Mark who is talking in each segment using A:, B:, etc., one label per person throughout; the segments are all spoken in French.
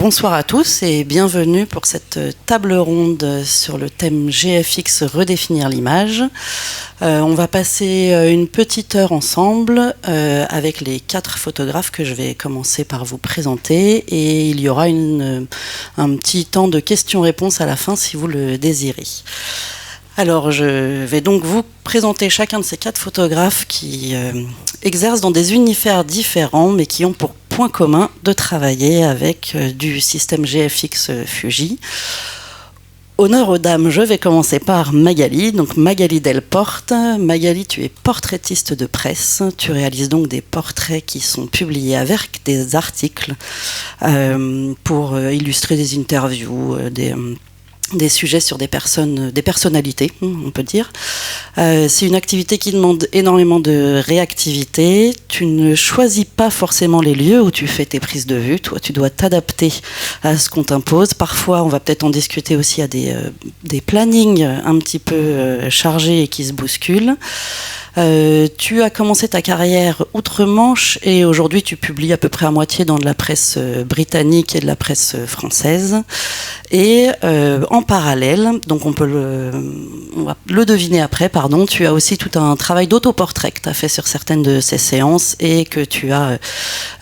A: Bonsoir à tous et bienvenue pour cette table ronde sur le thème GFX redéfinir l'image. On va passer une petite heure ensemble avec les 4 photographes que je vais commencer par vous présenter et il y aura un petit temps de questions-réponses à la fin si vous le désirez. Alors, je vais donc vous présenter chacun de ces 4 photographes qui exercent dans des univers différents, mais qui ont pour point commun de travailler avec du système GFX Fuji. Honneur aux dames, je vais commencer par Magali, donc Magali Delporte. Magali, tu es portraitiste de presse, tu réalises donc des portraits qui sont publiés avec des articles pour illustrer des interviews, des sujets sur des personnalités, on peut dire. C'est une activité qui demande énormément de réactivité. Tu ne choisis pas forcément les lieux où tu fais tes prises de vue. Toi, tu dois t'adapter à ce qu'on t'impose. Parfois, on va peut-être en discuter aussi à des plannings un petit peu chargés et qui se bousculent. Tu as commencé ta carrière outre-Manche et aujourd'hui tu publies à peu près à moitié dans de la presse britannique et de la presse française. Et en parallèle, donc on va le deviner après, tu as aussi tout un travail d'autoportrait que tu as fait sur certaines de ces séances et que tu as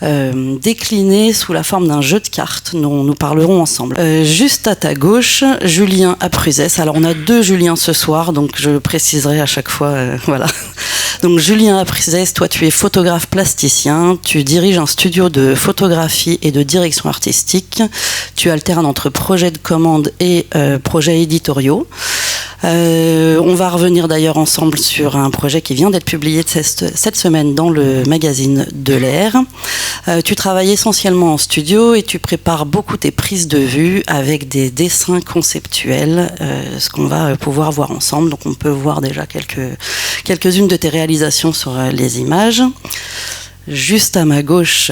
A: décliné sous la forme d'un jeu de cartes dont nous parlerons ensemble. Juste à ta gauche, Julien Apruzès. Alors on a 2 Juliens ce soir, donc je préciserai à chaque fois, voilà. Donc Julien Apruzès, toi tu es photographe plasticien, tu diriges un studio de photographie et de direction artistique, tu alternes entre projets de commande et projets éditoriaux. On va revenir d'ailleurs ensemble sur un projet qui vient d'être publié cette semaine dans le magazine De l'Air. Tu travailles essentiellement en studio et tu prépares beaucoup tes prises de vue avec des dessins conceptuels, ce qu'on va pouvoir voir ensemble. Donc on peut voir déjà quelques-unes de tes réalisations sur les images. Juste à ma gauche,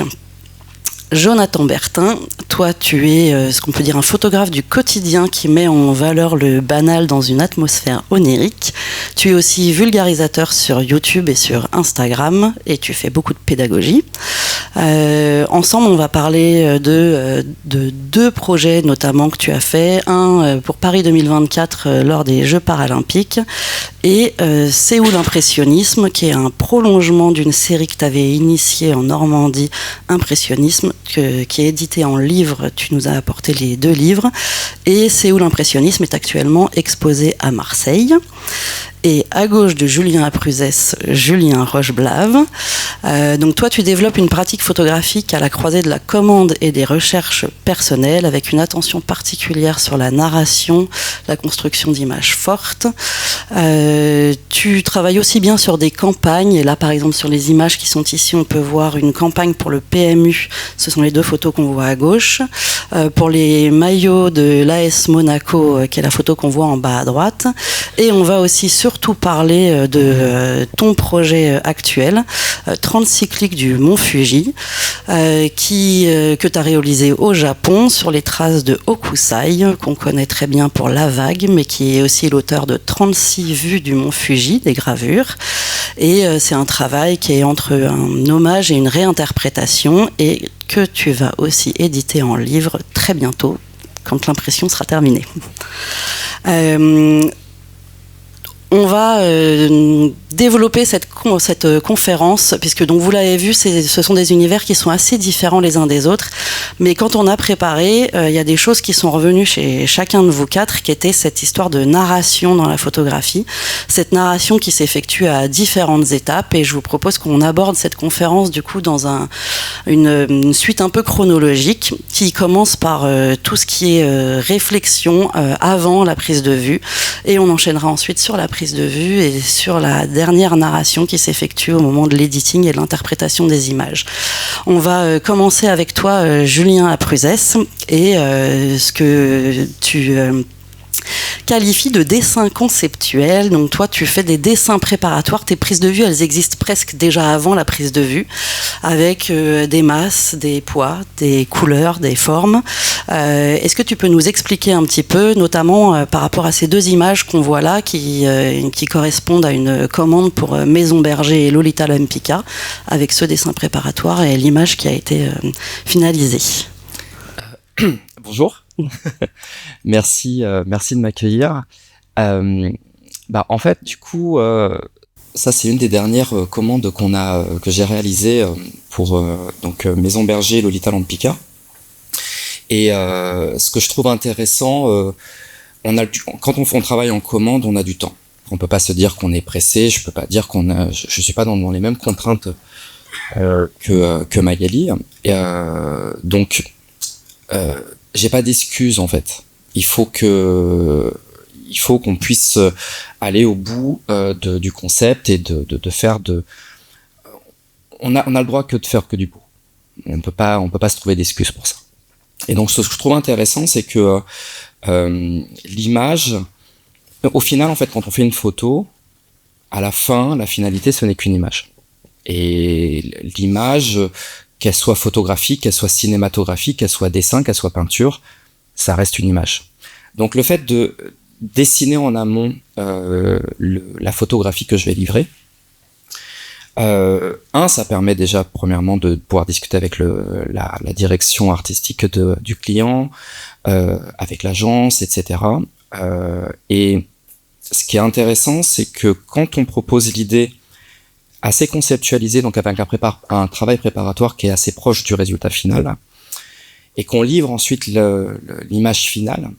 A: Jonathan Bertin, toi tu es ce qu'on peut dire un photographe du quotidien qui met en valeur le banal dans une atmosphère onirique. Tu es aussi vulgarisateur sur YouTube et sur Instagram et tu fais beaucoup de pédagogie. Ensemble on va parler de 2 projets notamment que tu as fait, un pour Paris 2024 lors des Jeux paralympiques et Séoul Impressionnisme qui est un prolongement d'une série que tu avais initiée en Normandie, Impressionnisme, qui est édité en livre. Tu nous as apporté les 2 livres et Séoul Impressionnisme est actuellement exposé à Marseille. Et à gauche de Julien Apruzès, Julien Rocheblave. Donc toi, tu développes une pratique photographique à la croisée de la commande et des recherches personnelles, avec une attention particulière sur la narration, la construction d'images fortes. Tu travailles aussi bien sur des campagnes, et là par exemple sur les images qui sont ici, on peut voir une campagne pour le PMU, ce sont les 2 photos qu'on voit à gauche. Pour les maillots de l'AS Monaco, qui est la photo qu'on voit en bas à droite. Et on va aussi surtout parler de ton projet actuel, 30 cycliques du Mont Fuji, que tu as réalisé au Japon sur les traces de Hokusai, qu'on connaît très bien pour La Vague, mais qui est aussi l'auteur de 36 vues du Mont Fuji, des gravures. Et c'est un travail qui est entre un hommage et une réinterprétation et que tu vas aussi éditer en livre très bientôt, quand l'impression sera terminée. On va développer cette conférence, puisque donc vous l'avez vu, ce sont des univers qui sont assez différents les uns des autres, mais quand on a préparé, il y a des choses qui sont revenues chez chacun de vous 4, qui était cette histoire de narration dans la photographie, cette narration qui s'effectue à différentes étapes, et je vous propose qu'on aborde cette conférence du coup dans une suite un peu chronologique, qui commence par tout ce qui est réflexion avant la prise de vue, et on enchaînera ensuite sur la prise de vue et sur la dernière narration qui s'effectue au moment de l'editing et de l'interprétation des images. On va commencer avec toi, Julien Apruzès, et ce que tu qualifie de dessin conceptuel. Donc toi, tu fais des dessins préparatoires. Tes prises de vue, elles existent presque déjà avant la prise de vue, avec des masses, des poids, des couleurs, des formes. Est-ce que tu peux nous expliquer un petit peu, notamment par rapport à ces 2 images qu'on voit là, qui correspondent à une commande pour Maison Berger et Lolita Lempicka, avec ce dessin préparatoire et l'image qui a été finalisée?
B: Bonjour. Merci de m'accueillir. En fait, du coup, ça c'est une des dernières commandes que j'ai réalisées pour Maison Berger Lolita Land Picard. Et ce que je trouve intéressant, quand on travaille en commande, on a du temps. On peut pas se dire qu'on est pressé. Je peux pas dire je suis pas dans les mêmes contraintes que Magali. Et donc j'ai pas d'excuses en fait. Il faut qu'on puisse aller au bout du concept et de faire on a le droit que de faire que du beau. On peut pas se trouver d'excuses pour ça. Et donc ce que je trouve intéressant, c'est que l'image, au final en fait, quand on fait une photo, à la fin, la finalité, ce n'est qu'une image. Et l'image, qu'elle soit photographique, qu'elle soit cinématographique, qu'elle soit dessin, qu'elle soit peinture, ça reste une image. Donc le fait de dessiner en amont la photographie que je vais livrer, ça permet déjà premièrement de pouvoir discuter avec la direction artistique du client, avec l'agence, etc. Et ce qui est intéressant, c'est que quand on propose l'idée assez conceptualisée, donc avec un travail préparatoire qui est assez proche du résultat final, et qu'on livre ensuite l'image finale,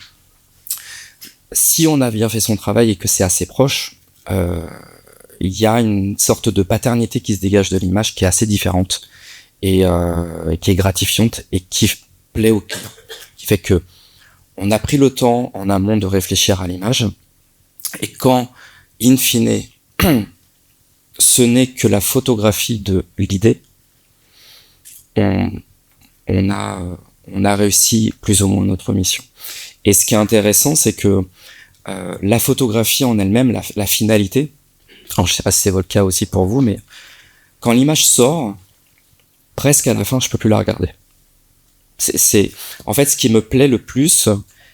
B: si on a bien fait son travail et que c'est assez proche, il y a une sorte de paternité qui se dégage de l'image qui est assez différente et qui est gratifiante et qui plaît au client, qui fait que on a pris le temps en amont de réfléchir à l'image, et quand, in fine, ce n'est que la photographie de l'idée, on a réussi plus ou moins notre mission. Et ce qui est intéressant, c'est que la photographie en elle-même, la finalité, alors je sais pas si c'est votre cas aussi pour vous, mais quand l'image sort, presque à la fin, je peux plus la regarder. En fait, ce qui me plaît le plus,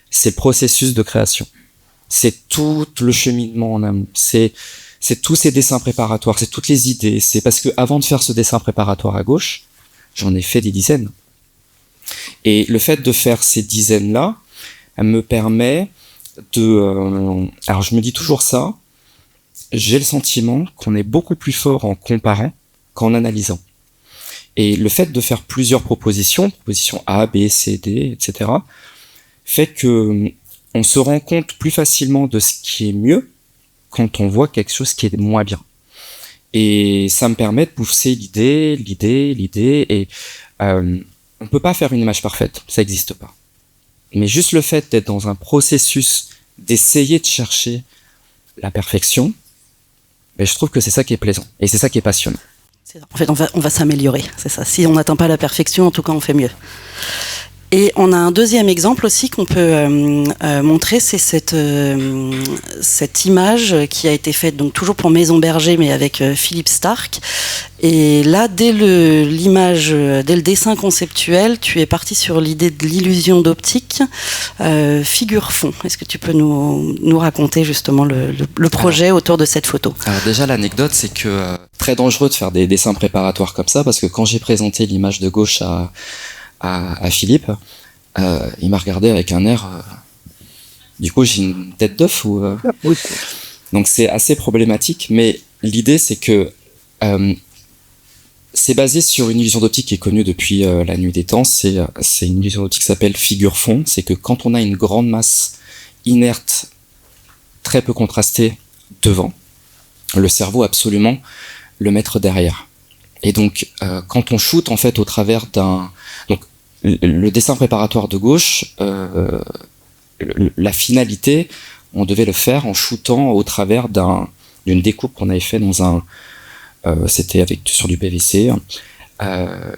B: c'est le processus de création. C'est tout le cheminement en amont. C'est tous ces dessins préparatoires, c'est toutes les idées. C'est parce que avant de faire ce dessin préparatoire à gauche, j'en ai fait des dizaines. Et le fait de faire ces dizaines-là, elle me permet alors je me dis toujours ça, j'ai le sentiment qu'on est beaucoup plus fort en comparant qu'en analysant. Et le fait de faire plusieurs propositions A, B, C, D, etc., fait que on se rend compte plus facilement de ce qui est mieux quand on voit quelque chose qui est moins bien. Et ça me permet de pousser l'idée, et on peut pas faire une image parfaite, ça n'existe pas. Mais juste le fait d'être dans un processus, d'essayer de chercher la perfection, je trouve que c'est ça qui est plaisant, et c'est ça qui est passionnant.
A: En fait, on va s'améliorer, c'est ça. Si on n'atteint pas la perfection, en tout cas, on fait mieux. Et on a un deuxième exemple aussi qu'on peut montrer, c'est cette image qui a été faite donc toujours pour Maison Berger, mais avec Philippe Starck. Et là, dès le dessin conceptuel, tu es parti sur l'idée de l'illusion d'optique, figure fond. Est-ce que tu peux nous raconter justement le projet autour de cette photo?
B: Alors déjà, l'anecdote, c'est que très dangereux de faire des dessins préparatoires comme ça, parce que quand j'ai présenté l'image de gauche à Philippe, il m'a regardé avec un air. Du coup, j'ai une tête d'œuf ou. Oui. Donc c'est assez problématique, mais l'idée c'est que c'est basé sur une illusion d'optique qui est connue depuis la nuit des temps. C'est une illusion d'optique qui s'appelle figure fond. C'est que quand on a une grande masse inerte, très peu contrastée devant, le cerveau absolument le mettre derrière. Et donc, quand on shoot en fait au travers donc le dessin préparatoire de gauche, la finalité, on devait le faire en shootant au travers d'une découpe qu'on avait fait c'était sur du PVC.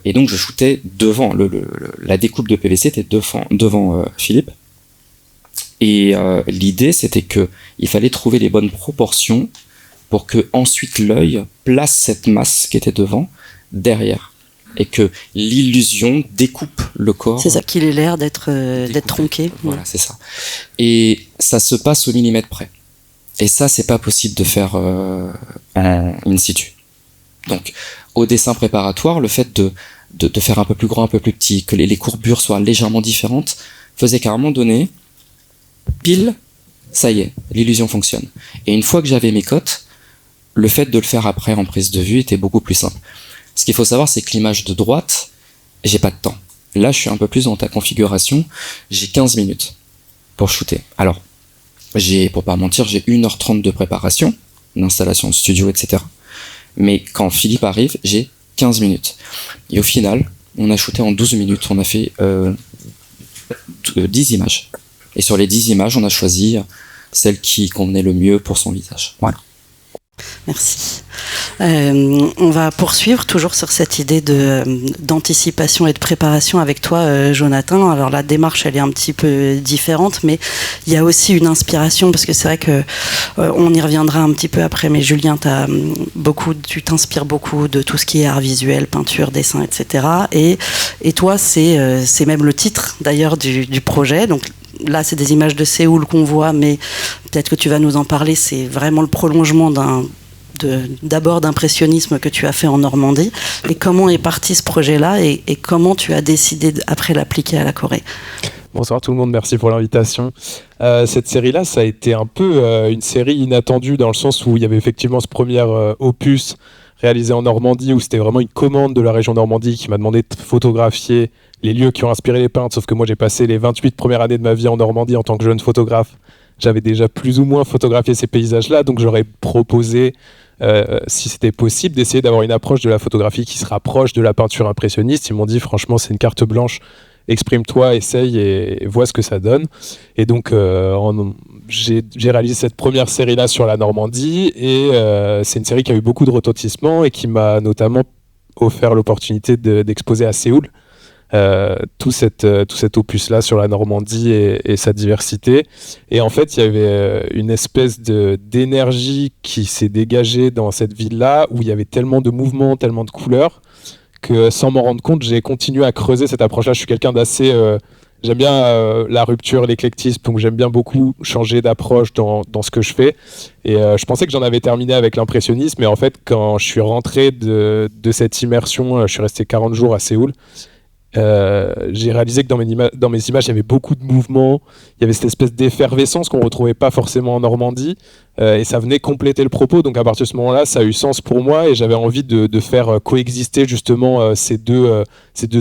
B: Et donc je shootais devant la découpe de PVC était devant Philippe. Et l'idée c'était que il fallait trouver les bonnes proportions pour que ensuite l'œil place cette masse qui était devant derrière, et que l'illusion découpe le corps.
A: C'est ça, qu'il ait l'air d'être tronqué.
B: Voilà, c'est ça. Et ça se passe au millimètre près. Et ça, c'est pas possible de faire in situ. Donc, au dessin préparatoire, le fait de faire un peu plus grand, un peu plus petit, que les courbures soient légèrement différentes, faisait qu'à un moment donné, pile, ça y est, l'illusion fonctionne. Et une fois que j'avais mes cotes, le fait de le faire après en prise de vue était beaucoup plus simple. Ce qu'il faut savoir, c'est que l'image de droite, j'ai pas de temps. Là, je suis un peu plus dans ta configuration, j'ai 15 minutes pour shooter. Alors, pour pas mentir, j'ai 1h30 de préparation, d'installation de studio, etc. Mais quand Philippe arrive, j'ai 15 minutes. Et au final, on a shooté en 12 minutes, on a fait 10 images. Et sur les 10 images, on a choisi celle qui convenait le mieux pour son visage. Voilà.
A: Merci. On va poursuivre toujours sur cette idée d'anticipation et de préparation avec toi, Jonathan. Alors la démarche, elle est un petit peu différente, mais il y a aussi une inspiration, parce que c'est vrai que on y reviendra un petit peu après, mais Julien, tu t'inspires beaucoup de tout ce qui est art visuel, peinture, dessin, etc. Et toi, c'est même le titre d'ailleurs du projet. Donc là, c'est des images de Séoul qu'on voit, mais peut-être que tu vas nous en parler. C'est vraiment le prolongement d'abord d'impressionnisme que tu as fait en Normandie. Et comment est parti ce projet-là et comment tu as décidé après l'appliquer à la Corée?
C: Bonsoir tout le monde, merci pour l'invitation. Cette série-là, ça a été un peu une série inattendue dans le sens où il y avait effectivement ce premier opus réalisé en Normandie où c'était vraiment une commande de la région Normandie qui m'a demandé de photographier les lieux qui ont inspiré les peintres, sauf que moi j'ai passé les 28 premières années de ma vie en Normandie en tant que jeune photographe. J'avais déjà plus ou moins photographié ces paysages-là, donc j'aurais proposé, si c'était possible, d'essayer d'avoir une approche de la photographie qui se rapproche de la peinture impressionniste. Ils m'ont dit franchement c'est une carte blanche, exprime-toi, essaye et vois ce que ça donne. Et donc j'ai réalisé cette première série-là sur la Normandie et c'est une série qui a eu beaucoup de retentissement et qui m'a notamment offert l'opportunité d'exposer à Séoul. Tout cet opus-là sur la Normandie et sa diversité. Et en fait, il y avait une espèce d'énergie qui s'est dégagée dans cette ville-là, où il y avait tellement de mouvements, tellement de couleurs, que sans m'en rendre compte, j'ai continué à creuser cette approche-là. Je suis quelqu'un d'assez... j'aime bien la rupture, l'éclectisme, donc j'aime bien beaucoup changer d'approche dans ce que je fais. Et je pensais que j'en avais terminé avec l'impressionnisme, mais en fait, quand je suis rentré de cette immersion, je suis resté 40 jours à Séoul, j'ai réalisé que dans mes images il y avait beaucoup de mouvements, il y avait cette espèce d'effervescence qu'on retrouvait pas forcément en Normandie, et ça venait compléter le propos. Donc à partir de ce moment-là ça a eu sens pour moi et j'avais envie de faire coexister justement ces deux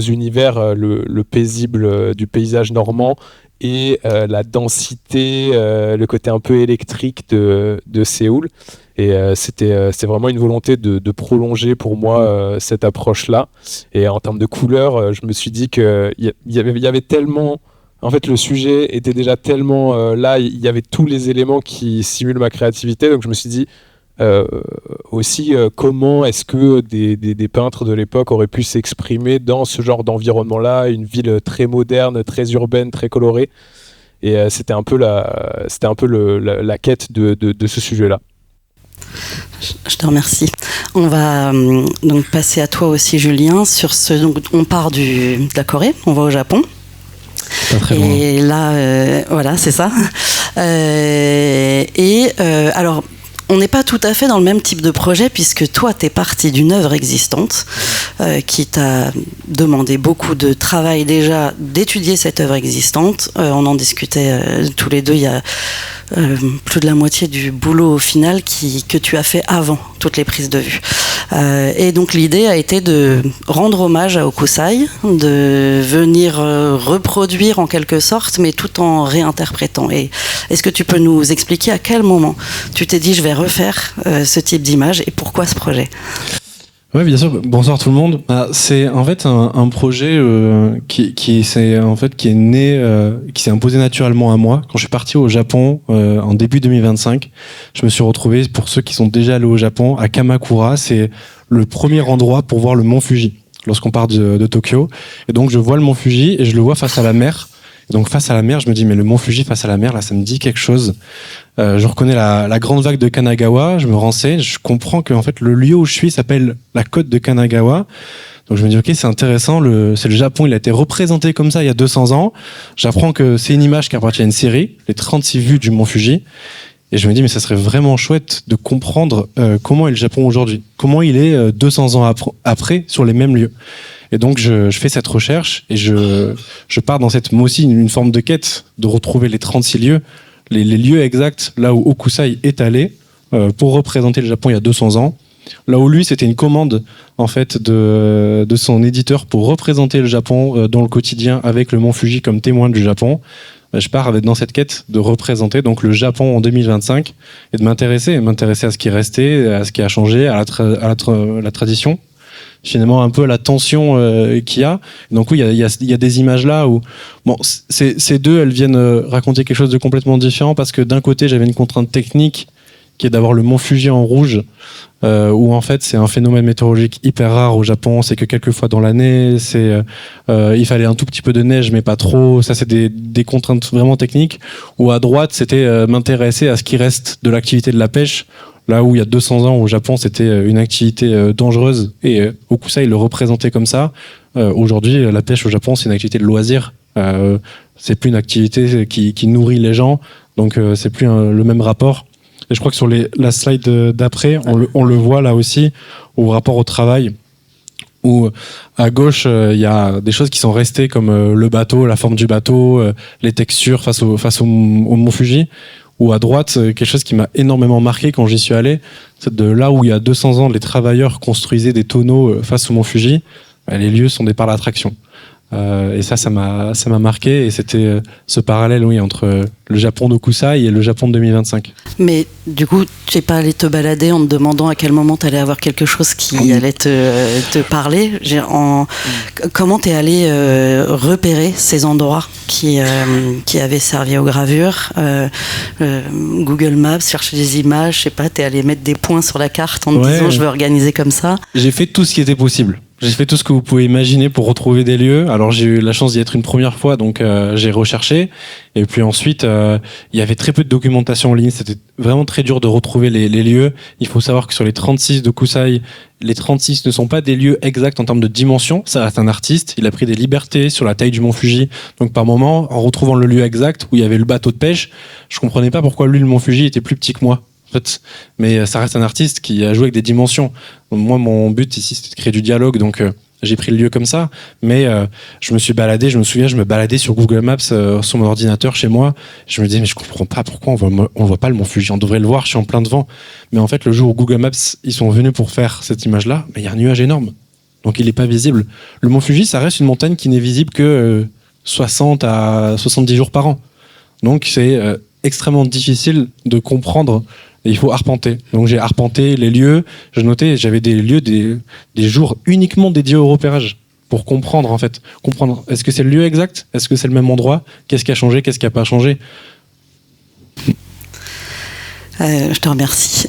C: univers, le paisible du paysage normand et la densité, le côté un peu électrique de Séoul. Et c'était vraiment une volonté de prolonger pour moi cette approche-là. Et en termes de couleurs, je me suis dit qu'il y avait tellement... En fait, le sujet était déjà tellement là, il y avait tous les éléments qui simulent ma créativité. Donc je me suis dit aussi comment est-ce que des peintres de l'époque auraient pu s'exprimer dans ce genre d'environnement-là, une ville très moderne, très urbaine, très colorée. Et c'était un peu la quête de ce sujet-là.
A: Je te remercie. On va donc passer à toi aussi, Julien. Donc, on part de la Corée, on va au Japon.
C: Pas très loin.
A: Et là, voilà, c'est ça. Alors, on n'est pas tout à fait dans le même type de projet puisque toi, tu es parti d'une œuvre existante qui t'a demandé beaucoup de travail déjà d'étudier cette œuvre existante. On en discutait tous les deux, il y a plus de la moitié du boulot au final que tu as fait avant toutes les prises de vue. Et donc l'idée a été de rendre hommage à Hokusai, de venir reproduire en quelque sorte, mais tout en réinterprétant. Et est-ce que tu peux nous expliquer à quel moment tu t'es dit je vais refaire ce type d'image et pourquoi ce projet ?
D: Oui, bien sûr. Bonsoir tout le monde. C'est en fait un projet qui est né, qui s'est imposé naturellement à moi. Quand je suis parti au Japon en début 2025, je me suis retrouvé, pour ceux qui sont déjà allés au Japon, à Kamakura. C'est le premier endroit pour voir le mont Fuji lorsqu'on part de Tokyo. Et donc je vois le mont Fuji et je le vois face à la mer. Et donc face à la mer, je me dis mais le mont Fuji face à la mer, là, ça me dit quelque chose. Je reconnais la grande vague de Kanagawa, je me renseigne, je comprends que en fait le lieu où je suis s'appelle la côte de Kanagawa. Donc je me dis ok, c'est intéressant, c'est le Japon, il a été représenté comme ça il y a 200 ans. J'apprends que c'est une image qui appartient à une série, les 36 vues du mont Fuji. Et je me dis mais ça serait vraiment chouette de comprendre comment est le Japon aujourd'hui, comment il est 200 ans après sur les mêmes lieux. Et donc je fais cette recherche et je pars dans cette, moi aussi, une forme de quête de retrouver les 36 lieux, les lieux exacts là où Hokusai est allé pour représenter le Japon il y a 200 ans. Là où lui, c'était une commande en fait de son éditeur pour représenter le Japon dans le quotidien avec le mont Fuji comme témoin du Japon. Je pars dans cette quête de représenter donc le Japon en 2025 et de m'intéresser à ce qui restait, à ce qui a changé, à la tradition. Finalement, un peu la tension qu'il y a. Donc oui, il y a des images là où bon, ces deux, elles viennent raconter quelque chose de complètement différent parce que d'un côté, j'avais une contrainte technique qui est d'avoir le mont Fuji en rouge, où en fait c'est un phénomène météorologique hyper rare au Japon, c'est que quelques fois dans l'année, il fallait un tout petit peu de neige mais pas trop, ça c'est des contraintes vraiment techniques, où à droite c'était m'intéresser à ce qui reste de l'activité de la pêche, là où il y a 200 ans au Japon c'était une activité dangereuse, et Hokusai le représentait comme ça. Aujourd'hui la pêche au Japon c'est une activité de loisir, c'est plus une activité qui nourrit les gens, donc c'est plus le même rapport. Et je crois que sur la slide d'après, on le voit là aussi, au rapport au travail, où à gauche, il y a des choses qui sont restées comme le bateau, la forme du bateau, les textures face au mont Fuji, ou à droite, quelque chose qui m'a énormément marqué quand j'y suis allé, c'est de là où il y a 200 ans, les travailleurs construisaient des tonneaux face au mont Fuji, les lieux sont des parcs d'attraction. Et ça m'a marqué, et c'était ce parallèle, oui, entre le Japon d'Hokusai et le Japon de 2025.
A: Mais du coup, tu n'es pas allé te balader en te demandant à quel moment tu allais avoir quelque chose qui allait te parler. Comment tu es allé repérer ces endroits qui avaient servi aux gravures? Google Maps, chercher des images, je sais pas, tu es allé mettre des points sur la carte en te disant je veux organiser comme ça? J'ai
D: fait tout ce qui était possible. J'ai fait tout ce que vous pouvez imaginer pour retrouver des lieux. Alors j'ai eu la chance d'y être une première fois, donc j'ai recherché. Et puis ensuite, il y avait très peu de documentation en ligne. C'était vraiment très dur de retrouver les lieux. Il faut savoir que sur les 36 de Hokusai, les 36 ne sont pas des lieux exacts en termes de dimension. Ça reste un artiste. Il a pris des libertés sur la taille du mont Fuji. Donc par moment, en retrouvant le lieu exact où il y avait le bateau de pêche, je comprenais pas pourquoi lui, le mont Fuji, était plus petit que moi. En fait, mais ça reste un artiste qui a joué avec des dimensions. Moi, mon but ici, c'était de créer du dialogue, donc j'ai pris le lieu comme ça. Mais je me suis baladé, je me souviens, je me baladais sur Google Maps sur mon ordinateur chez moi. Je me disais, mais je comprends pas pourquoi on voit pas le mont Fuji. On devrait le voir, je suis en plein devant. Mais en fait, le jour où Google Maps, ils sont venus pour faire cette image-là, mais il y a un nuage énorme. Donc il est pas visible. Le mont Fuji, ça reste une montagne qui n'est visible que 60 à 70 jours par an. Donc c'est extrêmement difficile de comprendre. Et il faut arpenter. Donc j'ai arpenté les lieux, je notais, j'avais des lieux, des jours uniquement dédiés au repérage pour comprendre en fait. Comprendre, est-ce que c'est le lieu exact? Est-ce que c'est le même endroit? Qu'est-ce qui a changé? Qu'est-ce qui n'a pas changé?
A: Je te remercie.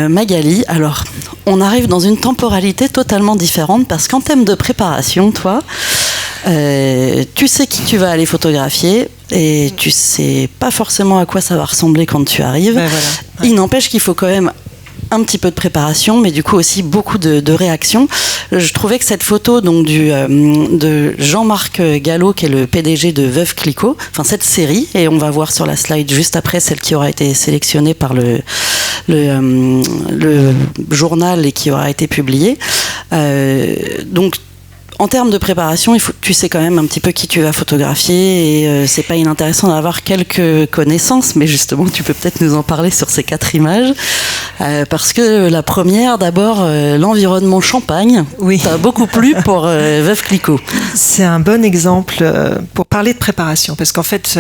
A: Magali, alors, on arrive dans une temporalité totalement différente parce qu'en termes de préparation, toi, tu sais qui tu vas aller photographier et tu sais pas forcément à quoi ça va ressembler quand tu arrives. Ben voilà. Ouais. Il n'empêche qu'il faut quand même un petit peu de préparation, mais du coup aussi beaucoup de réactions. Je trouvais que cette photo donc de Jean-Marc Gallo, qui est le PDG de Veuve Clicquot, enfin cette série, et on va voir sur la slide juste après celle qui aura été sélectionnée par le journal et qui aura été publiée. Donc en termes de préparation, tu sais quand même un petit peu qui tu vas photographier, et c'est pas inintéressant d'avoir quelques connaissances, mais justement tu peux peut-être nous en parler sur ces 4 images, parce que la première, d'abord, l'environnement champagne, oui. T'as beaucoup plu pour Veuve Clicquot.
E: C'est un bon exemple pour parler de préparation, parce qu'en fait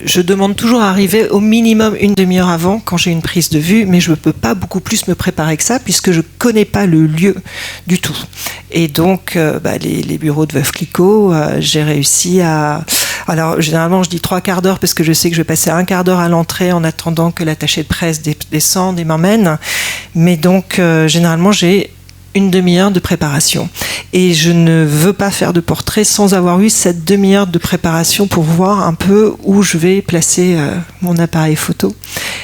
E: je demande toujours à arriver au minimum une demi-heure avant quand j'ai une prise de vue, mais je ne peux pas beaucoup plus me préparer que ça puisque je connais pas le lieu du tout. Et donc les bureaux de Veuve Clicquot, j'ai réussi à... Alors généralement je dis 3 quarts d'heure parce que je sais que je vais passer 1 quart d'heure à l'entrée en attendant que l'attaché de presse descende et m'emmène, mais donc généralement j'ai une demi-heure de préparation. Et je ne veux pas faire de portrait sans avoir eu cette demi-heure de préparation pour voir un peu où je vais placer mon appareil photo.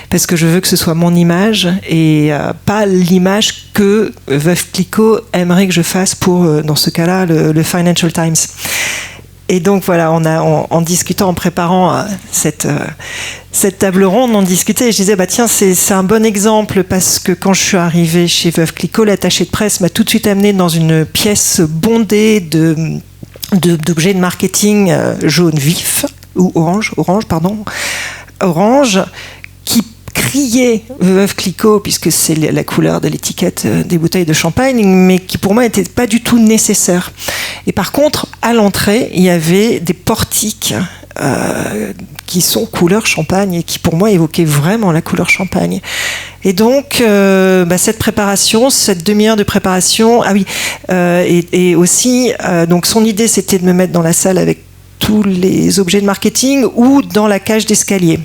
E: Parce que je veux que ce soit mon image et pas l'image que Veuve Clicquot aimerait que je fasse pour, dans ce cas-là, le Financial Times. Et donc voilà, en discutant, en préparant cette table ronde, on discutait et je disais, tiens, c'est un bon exemple parce que quand je suis arrivée chez Veuve Clicquot, l'attaché de presse m'a tout de suite amenée dans une pièce bondée d'objets de marketing jaune vif, ou orange, qui criait Veuve Clicquot, puisque c'est la couleur de l'étiquette des bouteilles de champagne, mais qui pour moi n'était pas du tout nécessaire. Et par contre, à l'entrée, il y avait des portiques qui sont couleur champagne et qui pour moi évoquaient vraiment la couleur champagne. Et donc cette préparation, cette demi-heure de préparation, et aussi donc son idée c'était de me mettre dans la salle avec tous les objets de marketing ou dans la cage d'escalier.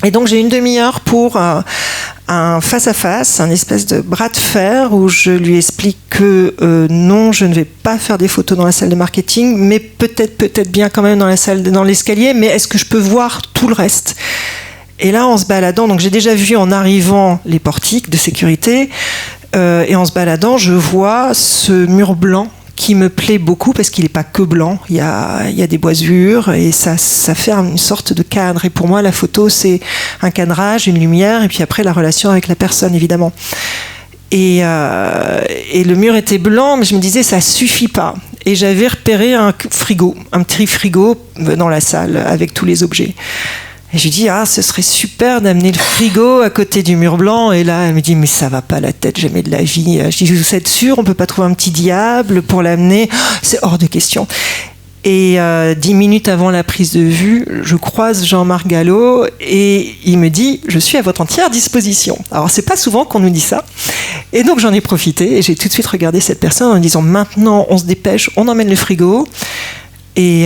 E: Et donc j'ai une demi-heure pour un face-à-face, un espèce de bras de fer où je lui explique que non, je ne vais pas faire des photos dans la salle de marketing, mais peut-être bien quand même dans l'escalier, mais est-ce que je peux voir tout le reste ? Et là, en se baladant, donc j'ai déjà vu en arrivant les portiques de sécurité, et en se baladant, je vois ce mur blanc qui me plaît beaucoup parce qu'il n'est pas que blanc, il y a des boisures et ça fait une sorte de cadre. Et pour moi, la photo, c'est un cadrage, une lumière, et puis après, la relation avec la personne, évidemment. Et le mur était blanc, mais je me disais, ça suffit pas. Et j'avais repéré un petit frigo dans la salle avec tous les objets. Et je lui dis, ce serait super d'amener le frigo à côté du mur blanc. Et là, elle me dit, mais ça va pas la tête, jamais de la vie. Je dis, vous êtes sûr, on peut pas trouver un petit diable pour l'amener ? C'est hors de question. Et 10 minutes avant la prise de vue, je croise Jean-Marc Gallo et il me dit, je suis à votre entière disposition. Alors, c'est pas souvent qu'on nous dit ça. Et donc, j'en ai profité et j'ai tout de suite regardé cette personne en me disant, maintenant, on se dépêche, on emmène le frigo. Et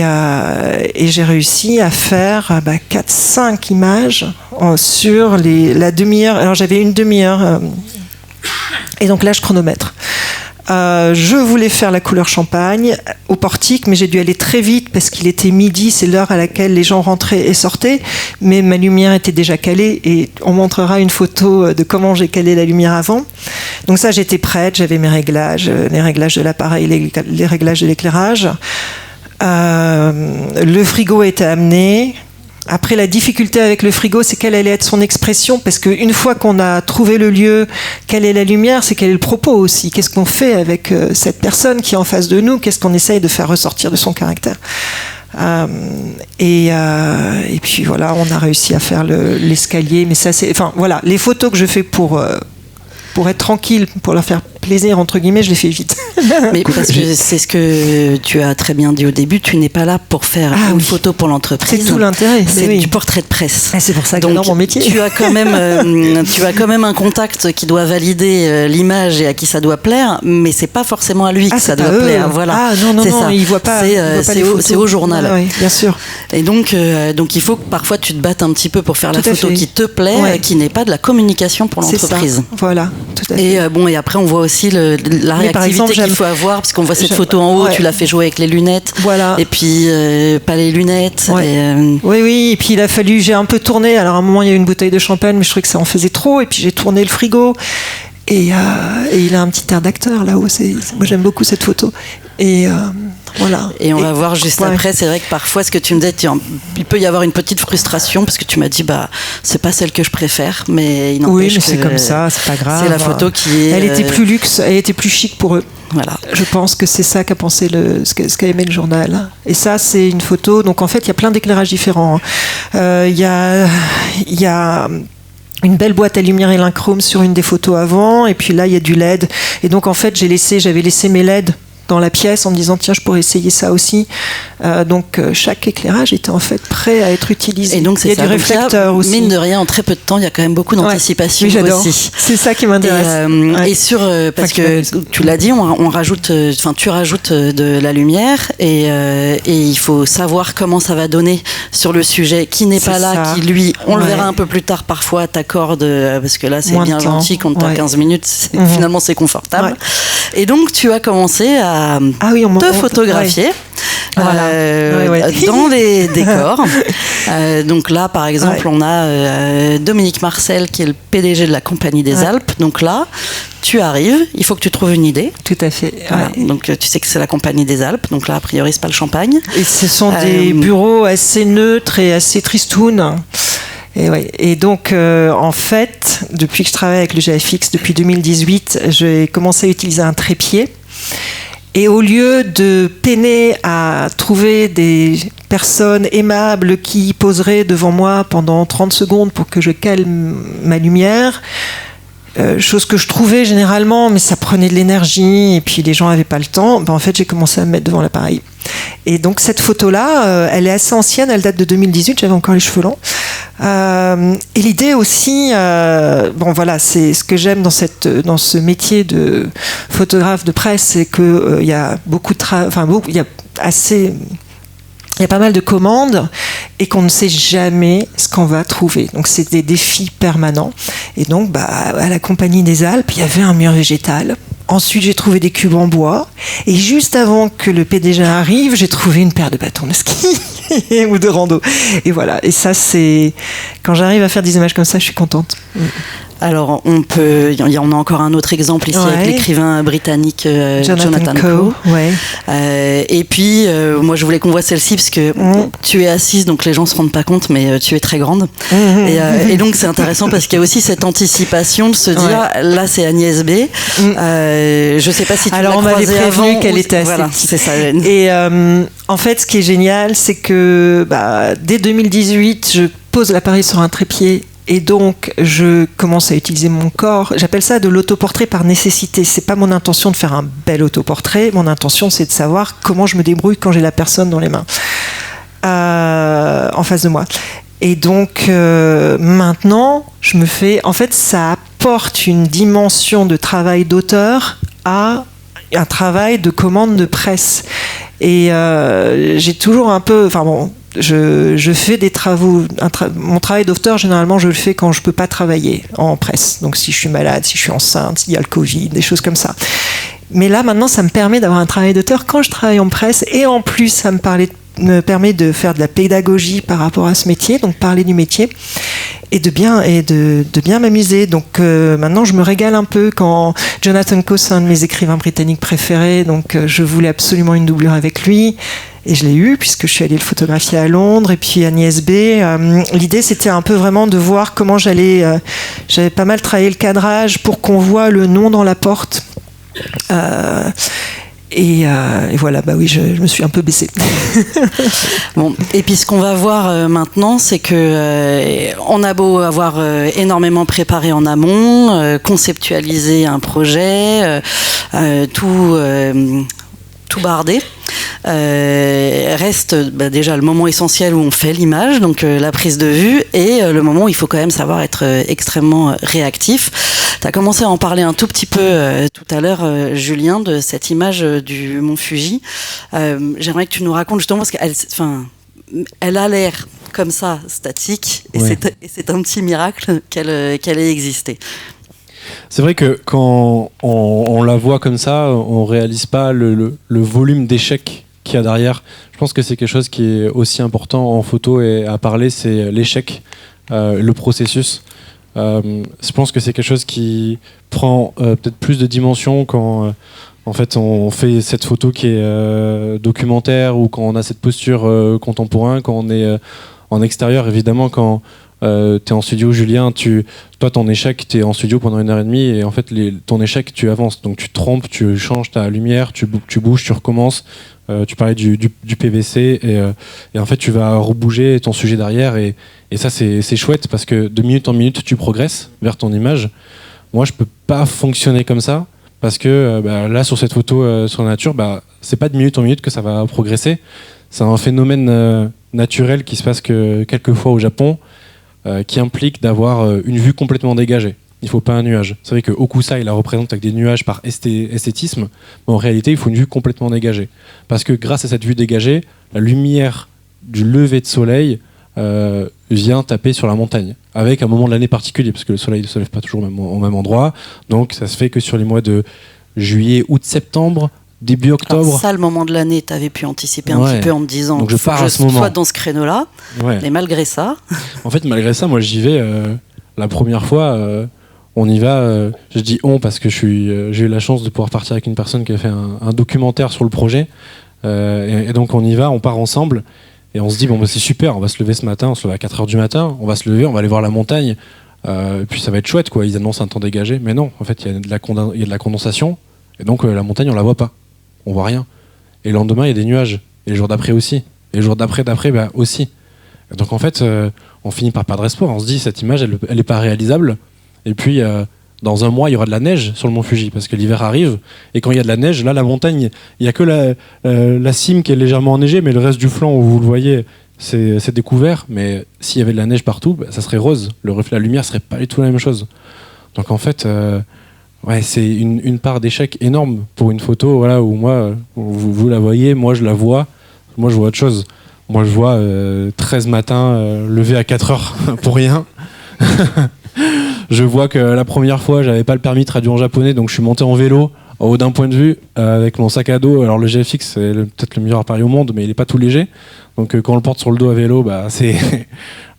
E: j'ai réussi à faire 4-5 images sur la demi-heure. Alors j'avais une demi-heure. Et donc là, je chronomètre. Je voulais faire la couleur champagne au portique, mais j'ai dû aller très vite parce qu'il était midi, c'est l'heure à laquelle les gens rentraient et sortaient. Mais ma lumière était déjà calée et on montrera une photo de comment j'ai calé la lumière avant. Donc ça, j'étais prête, j'avais mes réglages, les réglages de l'appareil, les réglages de l'éclairage. Le frigo était amené. Après, la difficulté avec le frigo, c'est quelle allait être son expression, parce qu'une fois qu'on a trouvé le lieu, quelle est la lumière, c'est quel est le propos aussi. Qu'est-ce qu'on fait avec cette personne qui est en face de nous ? Qu'est-ce qu'on essaye de faire ressortir de son caractère ? Et puis voilà, on a réussi à faire l'escalier. Mais ça, voilà, les photos que je fais pour être tranquille, pour leur faire plaisir, entre guillemets, je les fais vite.
A: Mais parce que c'est ce que tu as très bien dit au début, tu n'es pas là pour faire une photo pour l'entreprise.
E: C'est tout l'intérêt.
A: C'est du portrait de presse.
E: C'est pour ça que j'adore mon métier.
A: Tu as quand même un contact qui doit valider l'image et à qui ça doit plaire, mais c'est pas forcément à lui que ça doit plaire. Voilà.
E: Non, il voit pas.
A: C'est au journal.
E: Oui, bien sûr.
A: Et donc il faut que parfois tu te battes un petit peu pour faire la photo qui te plaît, qui n'est pas de la communication pour l'entreprise.
E: C'est ça. Voilà. Tout à fait.
A: Et après on voit aussi la réactivité qu'il faut avoir, parce qu'on voit cette photo en haut, tu l'as fait jouer avec les lunettes, et puis pas les lunettes.
E: Oui, et puis il a fallu, j'ai un peu tourné, alors à un moment il y a eu une bouteille de champagne, mais je trouvais que ça en faisait trop, et puis j'ai tourné le frigo, et il a un petit air d'acteur là-haut, moi j'aime beaucoup cette photo. Et voilà.
A: Et on va voir juste après, c'est vrai que parfois ce que tu me disais, il peut y avoir une petite frustration parce que tu m'as dit c'est pas celle que je préfère, mais il n'empêche que
E: c'est comme ça, c'est pas grave.
A: C'est la photo qui est...
E: Elle était plus luxe, elle était plus chic pour eux.
A: Voilà.
E: Je pense que c'est ça qu'a pensé ce qu'a aimé le journal. Et ça, c'est une photo. Donc en fait, il y a plein d'éclairages différents. Il y a une belle boîte à lumière élinchrome sur une des photos avant, et puis là il y a du LED. Et donc en fait, j'avais laissé mes LED dans la pièce en me disant tiens, je pourrais essayer ça aussi. Donc chaque éclairage était en fait prêt à être utilisé.
A: Et donc
E: il y a du réflecteur aussi.
A: Mine de rien, en très peu de temps, il y a quand même beaucoup d'anticipation aussi.
E: C'est ça qui m'intéresse.
A: Et parce que tu l'as dit, tu rajoutes de la lumière et il faut savoir comment ça va donner sur le sujet qui n'est pas là, qui lui, on le verra un peu plus tard parfois, t'accorde parce que là c'est bien gentil quand t'as 15 minutes, finalement c'est confortable. Et donc tu as commencé à va
E: on
A: te photographier.
E: Ouais. Voilà.
A: Dans les décors. Donc là, par exemple, on a Dominique Marcel, qui est le PDG de la Compagnie des Alpes. Donc là, tu arrives, il faut que tu trouves une idée.
E: Tout à fait.
A: Voilà. Donc tu sais que c'est la Compagnie des Alpes. Donc là, a priori, c'est pas le champagne.
E: Et ce sont des bureaux assez neutres et assez tristounes. Et donc, en fait, depuis que je travaille avec le GFX, depuis 2018, j'ai commencé à utiliser un trépied. Et au lieu de peiner à trouver des personnes aimables qui poseraient devant moi pendant 30 secondes pour que je calme ma lumière, chose que je trouvais généralement, mais ça prenait de l'énergie et puis les gens n'avaient pas le temps, en fait j'ai commencé à me mettre devant l'appareil. Et donc cette photo-là, elle est assez ancienne, elle date de 2018, j'avais encore les cheveux longs. Et l'idée aussi, c'est ce que j'aime dans ce métier de photographe de presse, c'est que il y a beaucoup de il y a pas mal de commandes et qu'on ne sait jamais ce qu'on va trouver. Donc c'est des défis permanents. Et donc à la Compagnie des Alpes, il y avait un mur végétal. Ensuite, j'ai trouvé des cubes en bois. Et juste avant que le PDG arrive, j'ai trouvé une paire de bâtons de ski ou de rando. Et voilà. Et ça, c'est... Quand j'arrive à faire des images comme ça, je suis contente.
A: Alors, on a encore un autre exemple ici avec l'écrivain britannique Jonathan Coe.
E: Ouais.
A: Et puis, moi, je voulais qu'on voit celle-ci parce que tu es assise, donc les gens se rendent pas compte, mais tu es très grande. Et donc, c'est intéressant parce qu'il y a aussi cette anticipation de se dire, là, c'est Agnès B. Je sais pas si tu l'as croisée avant.
E: Qu'elle était assez
A: voilà, c'est ça.
E: Et en fait, ce qui est génial, c'est que dès 2018, je pose l'appareil sur un trépied. Et donc, je commence à utiliser mon corps. J'appelle ça de l'autoportrait par nécessité. C'est pas mon intention de faire un bel autoportrait. Mon intention, c'est de savoir comment je me débrouille quand j'ai la personne dans les mains, en face de moi. Et donc, maintenant, je me fais... En fait, ça apporte une dimension de travail d'auteur à un travail de commande de presse. Et j'ai toujours un peu... Je fais des travaux. Mon travail d'auteur, généralement, je le fais quand je peux pas travailler en presse. Donc, si je suis malade, si je suis enceinte, s'il y a le Covid, des choses comme ça. Mais là, maintenant, ça me permet d'avoir un travail d'auteur quand je travaille en presse. Et en plus, ça me permet de faire de la pédagogie par rapport à ce métier, donc parler du métier et de bien m'amuser. Donc maintenant, je me régale un peu quand Jonathan Coe, c'est un de mes écrivains britanniques préférés, donc je voulais absolument une doublure avec lui. Et je l'ai eu puisque je suis allée le photographier à Londres. Et puis Agnès B, l'idée c'était un peu vraiment de voir comment j'allais... j'avais pas mal travaillé le cadrage pour qu'on voit le nom dans la porte. Et voilà, je me suis un peu baissée.
A: Bon, et puis ce qu'on va voir maintenant, c'est que on a beau avoir énormément préparé en amont, conceptualisé un projet, tout bardé. Reste déjà le moment essentiel où on fait l'image, donc la prise de vue, et le moment où il faut quand même savoir être extrêmement réactif. Tu as commencé à en parler un tout petit peu tout à l'heure, Julien, de cette image du Mont Fuji. J'aimerais que tu nous racontes justement, parce qu'elle a l'air comme ça, statique, et c'est un petit miracle qu'elle ait existé.
D: C'est vrai que quand on la voit comme ça, on réalise pas le volume d'échecs qu'il y a derrière. Je pense que c'est quelque chose qui est aussi important en photo et à parler, c'est l'échec, le processus. Je pense que c'est quelque chose qui prend peut-être plus de dimension quand en fait on fait cette photo qui est documentaire ou quand on a cette posture contemporain, quand on est en extérieur, évidemment, quand t'es en studio, Julien, toi ton échec, t'es en studio pendant 1h30 et en fait ton échec, tu avances, donc tu trompes, tu changes ta lumière, tu bouges, tu recommences. Tu parlais du PVC et en fait tu vas rebouger ton sujet derrière et ça c'est chouette parce que de minute en minute tu progresses vers ton image. Moi je peux pas fonctionner comme ça parce que là sur cette photo sur la nature, c'est pas de minute en minute que ça va progresser. C'est un phénomène naturel qui se passe que quelques fois au Japon, qui implique d'avoir une vue complètement dégagée. Il faut pas un nuage. C'est vrai que Okusa, il la représente avec des nuages par esthétisme, mais en réalité, il faut une vue complètement dégagée. Parce que grâce à cette vue dégagée, la lumière du lever de soleil vient taper sur la montagne, avec un moment de l'année particulier, parce que le soleil ne se lève pas toujours au même endroit. Donc ça se fait que sur les mois de juillet, août, septembre, début octobre.
A: Alors ça, le moment de l'année, tu avais pu anticiper un petit peu en te disant
D: donc je
A: faut
D: pars
A: que
D: à ce moment.
A: sois dans ce créneau-là.
D: Ouais.
A: Et malgré ça...
D: En fait, malgré ça, moi j'y vais. La première fois, on y va. Je dis on parce que j'ai eu la chance de pouvoir partir avec une personne qui a fait un documentaire sur le projet. Et donc on y va, on part ensemble. Et on se dit, bon, bah, c'est super, on va se lever ce matin, on se lève à 4h du matin, on va se lever, on va aller voir la montagne. Et puis ça va être chouette, quoi. Ils annoncent un temps dégagé. Mais non, en fait, il y a de la condensation. Et donc la montagne, on la voit pas. On voit rien. Et le lendemain, il y a des nuages. Et le jour d'après aussi. Et le jour d'après, bah, aussi. Et donc en fait, on finit par perdre espoir. On se dit, cette image, elle est pas réalisable. Et puis, dans un mois, il y aura de la neige sur le mont Fuji, parce que l'hiver arrive. Et quand il y a de la neige, là, la montagne, il n'y a que la cime qui est légèrement enneigée, mais le reste du flanc, où vous le voyez, c'est découvert. Mais s'il y avait de la neige partout, bah, ça serait rose. Le reflet, la lumière serait pas du tout la même chose. Donc en fait... ouais, c'est une part d'échec énorme pour une photo, voilà, où moi, vous la voyez, moi je la vois, moi je vois autre chose. Moi je vois 13 matins levé à 4 heures pour rien. Je vois que la première fois, j'avais pas le permis traduit en japonais, donc je suis monté en vélo, en haut d'un point de vue, avec mon sac à dos. Alors le GFX, c'est peut-être le meilleur appareil au monde, mais il est pas tout léger. Donc quand on le porte sur le dos à vélo, bah, c'est...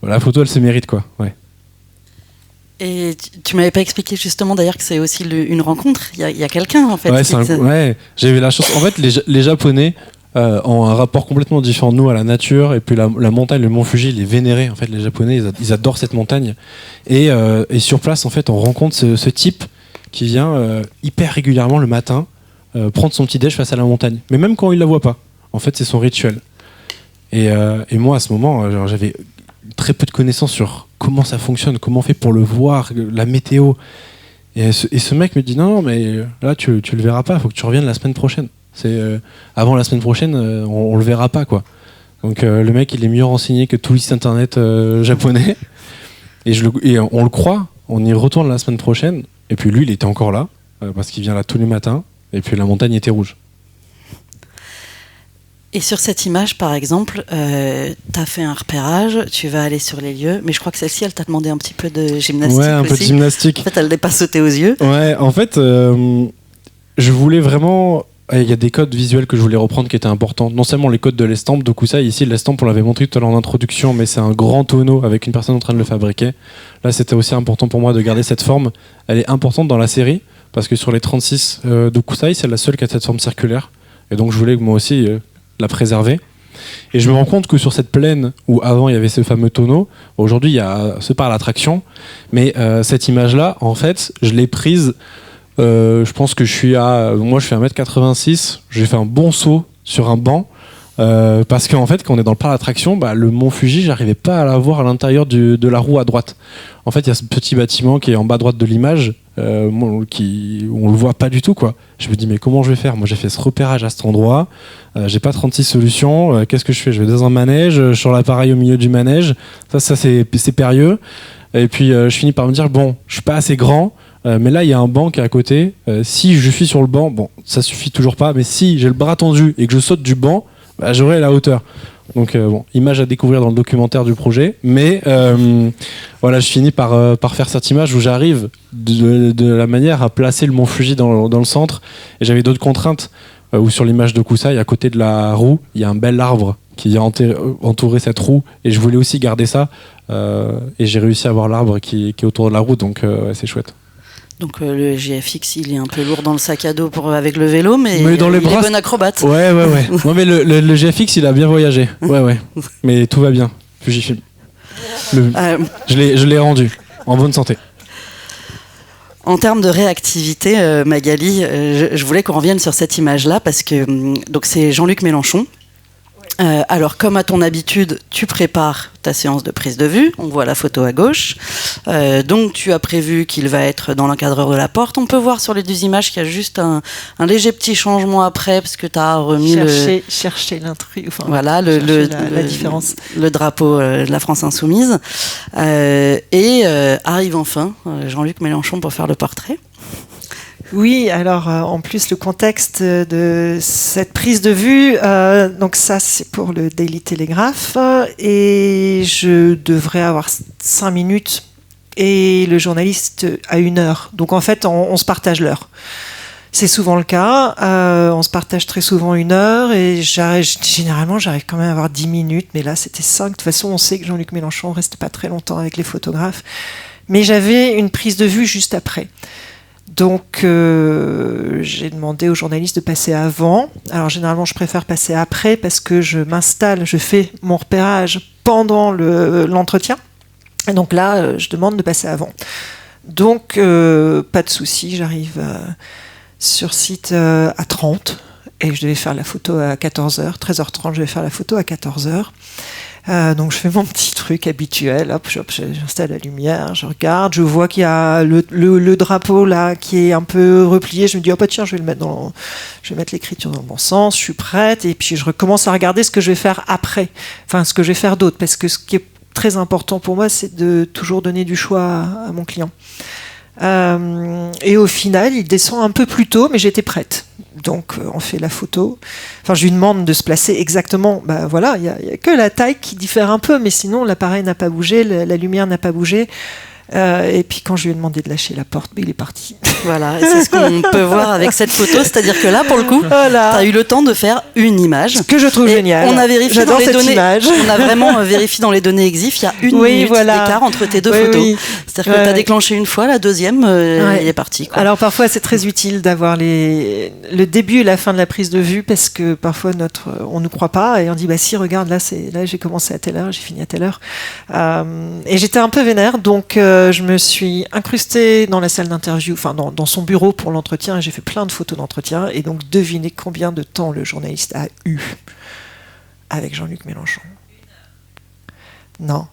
D: la photo, elle se mérite, quoi. Ouais.
A: Et tu m'avais pas expliqué justement d'ailleurs que c'est aussi une rencontre. Il y a quelqu'un en fait.
D: Ouais, j'ai eu la chance. En fait, les Japonais ont un rapport complètement différent de nous à la nature. Et puis la montagne, le mont Fuji, il est vénéré. En fait, les Japonais, ils adorent cette montagne. Et sur place, en fait, on rencontre ce type qui vient hyper régulièrement le matin prendre son petit déj face à la montagne. Mais même quand il la voit pas. En fait, c'est son rituel. Et moi, à ce moment, j'avais très peu de connaissances sur comment ça fonctionne, comment on fait pour le voir, la météo. Et ce mec me dit non, mais là tu le verras pas, il faut que tu reviennes la semaine prochaine. Avant la semaine prochaine, on le verra pas, quoi. Donc le mec, il est mieux renseigné que tout le site internet japonais. Et on le croit, on y retourne la semaine prochaine. Et puis lui, il était encore là, parce qu'il vient là tous les matins. Et puis la montagne était rouge.
A: Et sur cette image, par exemple, tu as fait un repérage, tu vas aller sur les lieux, mais je crois que celle-ci, elle t'a demandé un petit peu de gymnastique.
D: Ouais, un peu de gymnastique.
A: En fait, elle n'est pas sautée aux yeux.
D: Ouais, en fait, je voulais vraiment... Il y a des codes visuels que je voulais reprendre qui étaient importants. Non seulement les codes de l'estampe, d'Okusai, ici l'estampe on l'avait montré tout à l'heure en introduction, mais c'est un grand tonneau avec une personne en train de le fabriquer. Là c'était aussi important pour moi de garder cette forme. Elle est importante dans la série, parce que sur les 36 d'Okusai, c'est la seule qui a cette forme circulaire. Et donc je voulais moi aussi la préserver. Et je me rends compte que sur cette plaine où avant il y avait ce fameux tonneau, aujourd'hui il y a ce par l'attraction, mais cette image-là, en fait, je l'ai prise... je pense que moi je fais 1m86, j'ai fait un bon saut sur un banc parce qu'en fait quand on est dans le parc d'attraction, le mont Fuji, j'arrivais pas à la voir à l'intérieur de la roue à droite. En fait il y a ce petit bâtiment qui est en bas à droite de l'image où on le voit pas du tout, quoi. Je me dis mais comment je vais faire? Moi j'ai fait ce repérage à cet endroit, j'ai pas 36 solutions, qu'est-ce que je fais? Je vais dans un manège, sur l'appareil au milieu du manège, ça c'est périlleux. Et puis je finis par me dire bon, je suis pas assez grand, mais là il y a un banc qui est à côté, si je suis sur le banc, bon ça suffit toujours pas, mais si j'ai le bras tendu et que je saute du banc, j'aurai la hauteur. Donc bon, image à découvrir dans le documentaire du projet, mais voilà, je finis par faire cette image où j'arrive de la manière à placer le mont Fuji dans le centre. Et j'avais d'autres contraintes où sur l'image de Kusai, à côté de la roue, il y a un bel arbre qui a entouré cette roue, et je voulais aussi garder ça, et j'ai réussi à avoir l'arbre qui est autour de la roue, donc c'est chouette.
A: Donc le GFX, il est un peu lourd dans le sac à dos avec le vélo, mais
D: dans les bras,
A: il est bon acrobate.
D: Ouais. Non, mais le GFX, il a bien voyagé. Ouais. Mais tout va bien. Fujifilm. Je l'ai rendu en bonne santé.
A: En termes de réactivité, Magali, je voulais qu'on revienne sur cette image-là parce que donc c'est Jean-Luc Mélenchon. Alors, comme à ton habitude, tu prépares ta séance de prise de vue. On voit la photo à gauche. Donc, tu as prévu qu'il va être dans l'encadreur de la porte. On peut voir sur les deux images qu'il y a juste un léger petit changement après, parce que tu as remis
E: chercher l'intrus. Enfin,
A: voilà,
E: la différence.
A: Le drapeau de la France Insoumise. Et arrive enfin Jean-Luc Mélenchon pour faire le portrait.
E: Oui, alors en plus le contexte de cette prise de vue, donc ça c'est pour le Daily Telegraph et je devrais avoir 5 minutes et le journaliste a 1 heure. Donc en fait on se partage l'heure. C'est souvent le cas. On se partage très souvent 1 heure et généralement, j'arrive quand même à avoir 10 minutes. Mais là, c'était 5. De toute façon, on sait que Jean-Luc Mélenchon ne reste pas très longtemps avec les photographes. Mais j'avais une prise de vue juste après. Donc, j'ai demandé aux journalistes de passer avant. Alors, généralement, je préfère passer après parce que je m'installe, je fais mon repérage pendant l'entretien. Et donc là, je demande de passer avant. Donc, pas de souci, j'arrive sur site à 30 et je devais faire la photo à 14h. 13h30, je vais faire la photo à 14h. Donc je fais mon petit truc habituel, hop, j'installe la lumière, je regarde, je vois qu'il y a le drapeau là qui est un peu replié, je me dis oh bah tiens, je vais mettre l'écriture dans le bon sens, je suis prête et puis je recommence à regarder ce que je vais faire après, enfin ce que je vais faire d'autre, parce que ce qui est très important pour moi, c'est de toujours donner du choix à mon client. Et au final, il descend un peu plus tôt, mais j'étais prête. Donc, on fait la photo. Enfin, je lui demande de se placer exactement. Bah voilà, il y a que la taille qui diffère un peu, mais sinon, l'appareil n'a pas bougé, la lumière n'a pas bougé. Et puis, quand je lui ai demandé de lâcher la porte, il est parti.
A: Voilà, et c'est ce qu'on peut voir avec cette photo, c'est-à-dire que là, pour le coup,
E: voilà.
A: tu as eu le temps de faire une image.
E: Ce que je trouve génial.
A: On a vérifié
E: J'adore
A: dans les
E: cette
A: données.
E: Image.
A: On a vraiment vérifié dans les données EXIF, il y a 1 minute d'écart entre tes 2 photos. Oui. C'est-à-dire que tu as déclenché une fois, la deuxième, il est parti. Quoi.
E: Alors parfois, c'est très utile d'avoir le début et la fin de la prise de vue, parce que parfois, on ne nous croit pas et on dit bah si, regarde, là j'ai commencé à telle heure, j'ai fini à telle heure. Et j'étais un peu vénère, donc je me suis incrustée dans la salle d'interview, enfin dans son bureau pour l'entretien, et j'ai fait plein de photos d'entretien, et donc devinez combien de temps le journaliste a eu avec Jean-Luc Mélenchon. Non.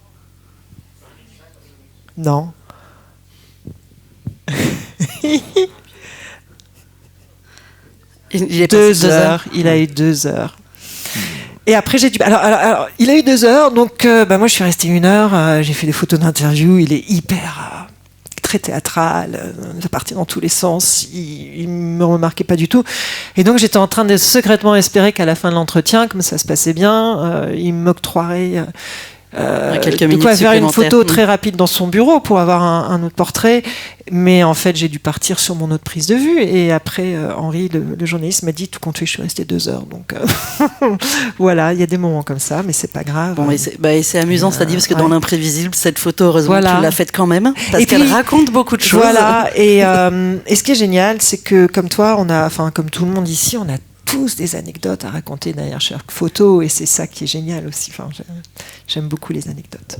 A: Il est
E: 2 heures. Il a eu 2 heures. Et après, j'ai dû. Alors, il a eu 2 heures, donc moi, je suis restée 1 heure. J'ai fait des photos d'interview. Il est hyper très théâtral, ça partait dans tous les sens. Il me remarquait pas du tout. Et donc, j'étais en train de secrètement espérer qu'à la fin de l'entretien, comme ça se passait bien, il m'octroierait. De quoi faire une photo très rapide dans son bureau pour avoir un autre portrait, mais en fait j'ai dû partir sur mon autre prise de vue, et après Henri, le journaliste, m'a dit tout compte fait je suis restée 2 heures, donc voilà, il y a des moments comme ça, mais c'est pas grave.
A: Bon, et c'est amusant, ça dit, parce que dans l'imprévisible, cette photo, heureusement, tu l'as faite quand même, parce qu'elle raconte beaucoup de choses.
E: Voilà, et ce qui est génial, c'est que comme toi, comme tout le monde ici, on a tous des anecdotes à raconter derrière chaque photo, et c'est ça qui est génial aussi. Enfin, j'aime beaucoup les anecdotes.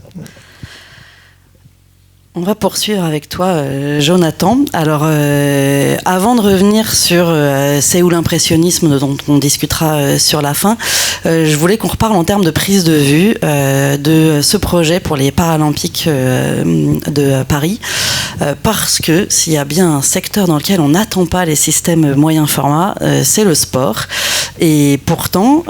A: On va poursuivre avec toi, Jonathan. Alors, avant de revenir sur c'est où l'impressionnisme dont on discutera sur la fin, je voulais qu'on reparle en termes de prise de vue de ce projet pour les Paralympiques de Paris, parce que s'il y a bien un secteur dans lequel on n'attend pas les systèmes moyen format, c'est le sport. Et pourtant,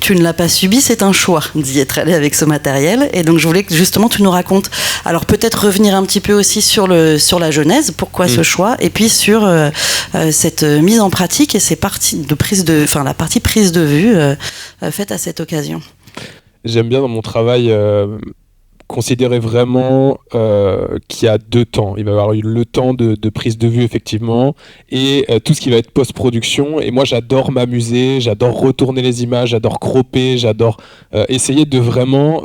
A: tu ne l'as pas subi, c'est un choix d'y être allé avec ce matériel. Et donc, je voulais que justement tu nous racontes, alors peut-être revenir un petit peu aussi sur la genèse, pourquoi ce choix, et puis sur cette mise en pratique et ces parties de la partie prise de vue faite à cette occasion.
C: J'aime bien dans mon travail considérer vraiment qu'il y a 2 temps. Il va y avoir eu le temps de prise de vue, effectivement, et tout ce qui va être post-production. Et moi, j'adore m'amuser, j'adore retourner les images, j'adore cropper, j'adore essayer de vraiment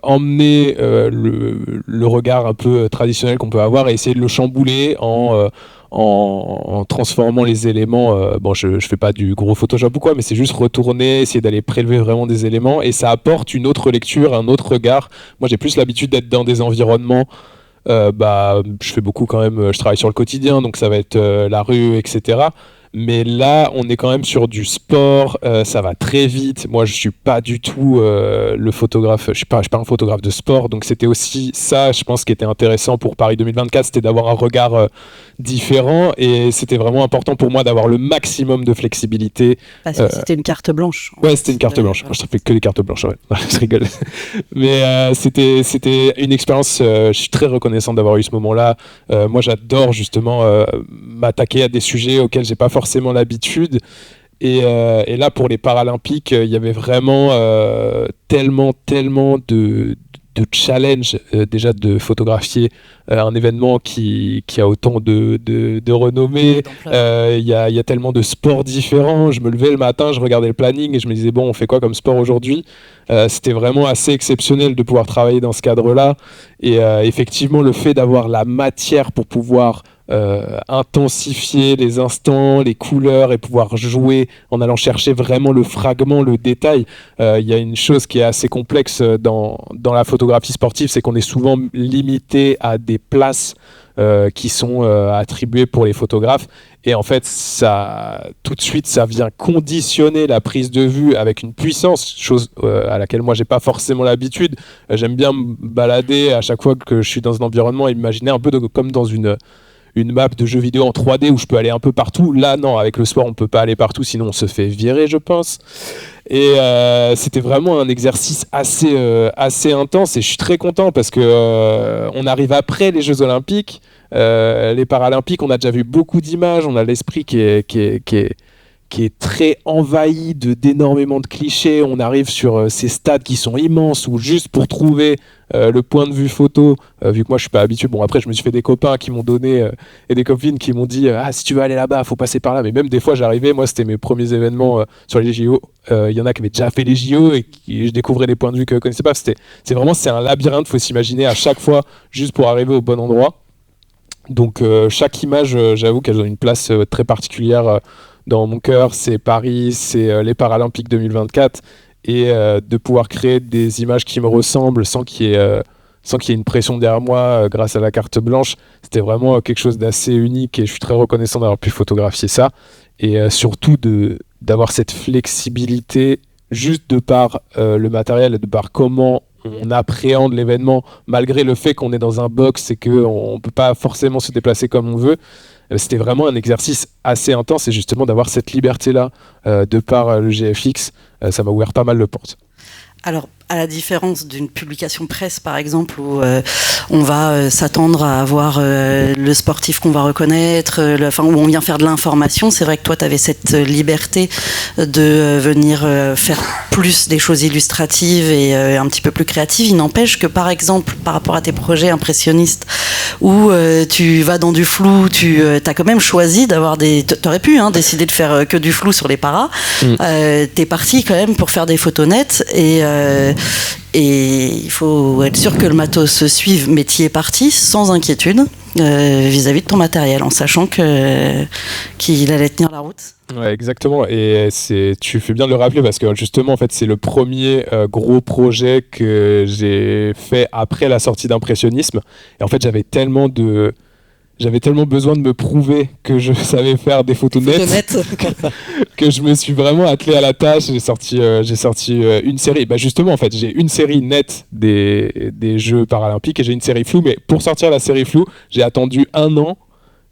C: emmener le regard un peu traditionnel qu'on peut avoir et essayer de le chambouler en transformant les éléments. Je fais pas du gros Photoshop ou quoi, mais c'est juste retourner, essayer d'aller prélever vraiment des éléments, et ça apporte une autre lecture, un autre regard. Moi, j'ai plus l'habitude d'être dans des environnements. Je fais beaucoup quand même, je travaille sur le quotidien, donc ça va être la rue, etc. Mais là, on est quand même sur du sport, ça va très vite. Moi, je suis pas du tout le photographe, je suis pas un photographe de sport, donc c'était aussi ça, je pense, qui était intéressant pour Paris 2024, c'était d'avoir un regard différent, et c'était vraiment important pour moi d'avoir le maximum de flexibilité.
A: Parce que c'était une carte blanche.
C: Ouais, c'était une carte blanche. Moi, je fais que des cartes blanches, ouais. Je rigole. Mais c'était une expérience, je suis très reconnaissant d'avoir eu ce moment-là. Moi, j'adore justement m'attaquer à des sujets auxquels j'ai pas forcément l'habitude. Et là, pour les Paralympiques, il y avait vraiment tellement challenge déjà de photographier un événement qui a autant de renommée. Il y a tellement de sports différents. Je me levais le matin, je regardais le planning et je me disais bon, on fait quoi comme sport aujourd'hui? C'était vraiment assez exceptionnel de pouvoir travailler dans ce cadre-là. Et effectivement, le fait d'avoir la matière pour pouvoir intensifier les instants, les couleurs et pouvoir jouer en allant chercher vraiment le fragment, le détail. Il y a une chose qui est assez complexe dans la photographie sportive, c'est qu'on est souvent limité à des places qui sont attribuées pour les photographes. Et en fait, ça, tout de suite, ça vient conditionner la prise de vue avec une puissance, chose à laquelle moi, j'ai pas forcément l'habitude. J'aime bien me balader à chaque fois que je suis dans un environnement et imaginer un peu comme dans une map de jeu vidéo en 3D où je peux aller un peu partout. Là, non, avec le sport, on peut pas aller partout, sinon on se fait virer, je pense. Et c'était vraiment un exercice assez intense et je suis très content parce que on arrive après les Jeux Olympiques, les Paralympiques, on a déjà vu beaucoup d'images, on a l'esprit qui est très envahi d'énormément de clichés. On arrive sur ces stades qui sont immenses où juste pour trouver le point de vue photo, vu que moi je suis pas habitué, bon après je me suis fait des copains qui m'ont donné et des copines qui m'ont dit si tu veux aller là-bas faut passer par là, mais même des fois j'arrivais, moi c'était mes premiers événements sur les JO, il y en a qui avaient déjà fait les JO et je découvrais des points de vue que je connaissais pas. C'est un labyrinthe, faut s'imaginer à chaque fois juste pour arriver au bon endroit. Donc chaque image, j'avoue qu'elle a une place très particulière dans mon cœur. C'est Paris, c'est les Paralympiques 2024 et de pouvoir créer des images qui me ressemblent sans qu'il y ait une pression derrière moi grâce à la carte blanche, c'était vraiment quelque chose d'assez unique et je suis très reconnaissant d'avoir pu photographier ça et surtout d'avoir cette flexibilité juste de par le matériel et de par comment on appréhende l'événement malgré le fait qu'on est dans un box et qu'on ne peut pas forcément se déplacer comme on veut. C'était vraiment un exercice assez intense et justement d'avoir cette liberté-là de par le GFX, ça m'a ouvert pas mal de portes.
A: Alors, à la différence d'une publication presse, par exemple, où on va s'attendre à avoir le sportif qu'on va reconnaître, où on vient faire de l'information, c'est vrai que toi, tu avais cette liberté de venir faire plus des choses illustratives et un petit peu plus créatives. Il n'empêche que, par exemple, par rapport à tes projets impressionnistes, où tu vas dans du flou, tu as quand même choisi d'avoir t'aurais pu décider de faire que du flou sur les paras. T'es parti quand même pour faire des photos nettes et il faut être sûr que le matos se suive, mais t'y es parti sans inquiétude vis-à-vis de ton matériel, en sachant qu'il allait tenir la route.
C: Ouais, exactement. Et tu fais bien de le rappeler parce que justement, en fait, c'est le premier gros projet que j'ai fait après la sortie d'Impressionnisme. Et en fait, j'avais tellement besoin de me prouver que je savais faire des photos nettes que je me suis vraiment attelé à la tâche. J'ai sorti une série. Bah justement, en fait, j'ai une série nette des Jeux Paralympiques et j'ai une série floue. Mais pour sortir la série floue, j'ai attendu 1 an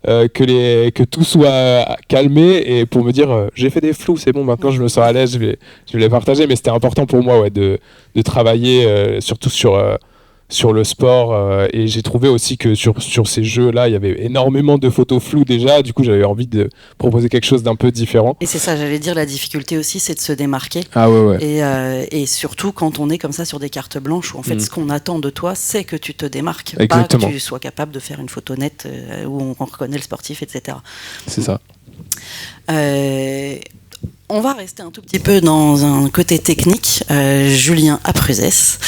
C: que tout soit calmé et pour me dire j'ai fait des flous, c'est bon, maintenant je me sens à l'aise, je vais les partager. Mais c'était important pour moi de travailler surtout sur le sport et j'ai trouvé aussi que sur ces jeux-là, il y avait énormément de photos floues déjà, du coup j'avais envie de proposer quelque chose d'un peu différent.
A: Et c'est ça, j'allais dire, la difficulté aussi, c'est de se démarquer.
C: Ah ouais.
A: Et surtout quand on est comme ça sur des cartes blanches, où en fait ce qu'on attend de toi, c'est que tu te démarques,
C: exactement.
A: Pas que tu sois capable de faire une photo nette où on reconnaît le sportif, etc.
C: C'est ça.
A: On va rester un tout petit peu dans un côté technique. Julien Apruzès.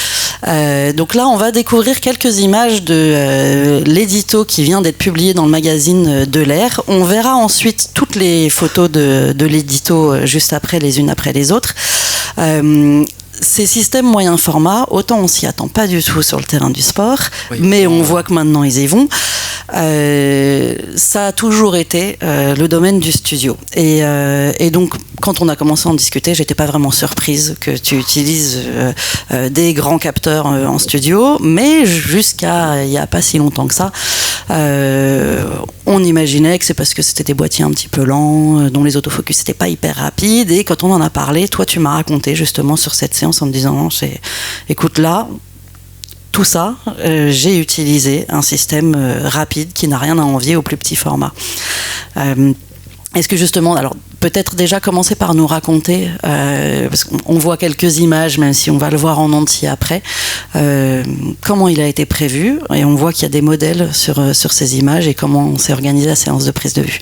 A: Donc là, on va découvrir quelques images de l'édito qui vient d'être publié dans le magazine de l'Air. On verra ensuite toutes les photos de l'édito juste après, les unes après les autres. Ces systèmes moyen format, autant on s'y attend pas du tout sur le terrain du sport, mais on voit que maintenant ils y vont. Ça a toujours été le domaine du studio. Et donc, quand on a commencé à en discuter, j'étais pas vraiment surprise que tu utilises des grands capteurs en studio, mais jusqu'à il y a pas si longtemps que ça, on imaginait que c'est parce que c'était des boîtiers un petit peu lents, dont les autofocus n'étaient pas hyper rapides. Et quand on en a parlé, toi, tu m'as raconté justement sur cette séance en me disant, écoute là, tout ça, j'ai utilisé un système rapide qui n'a rien à envier au plus petit format. Est-ce que justement, alors peut-être déjà commencer par nous raconter, parce qu'on voit quelques images, même si on va le voir en entier après, comment il a été prévu, et on voit qu'il y a des modèles sur ces images et comment on s'est organisé la séance de prise de vue.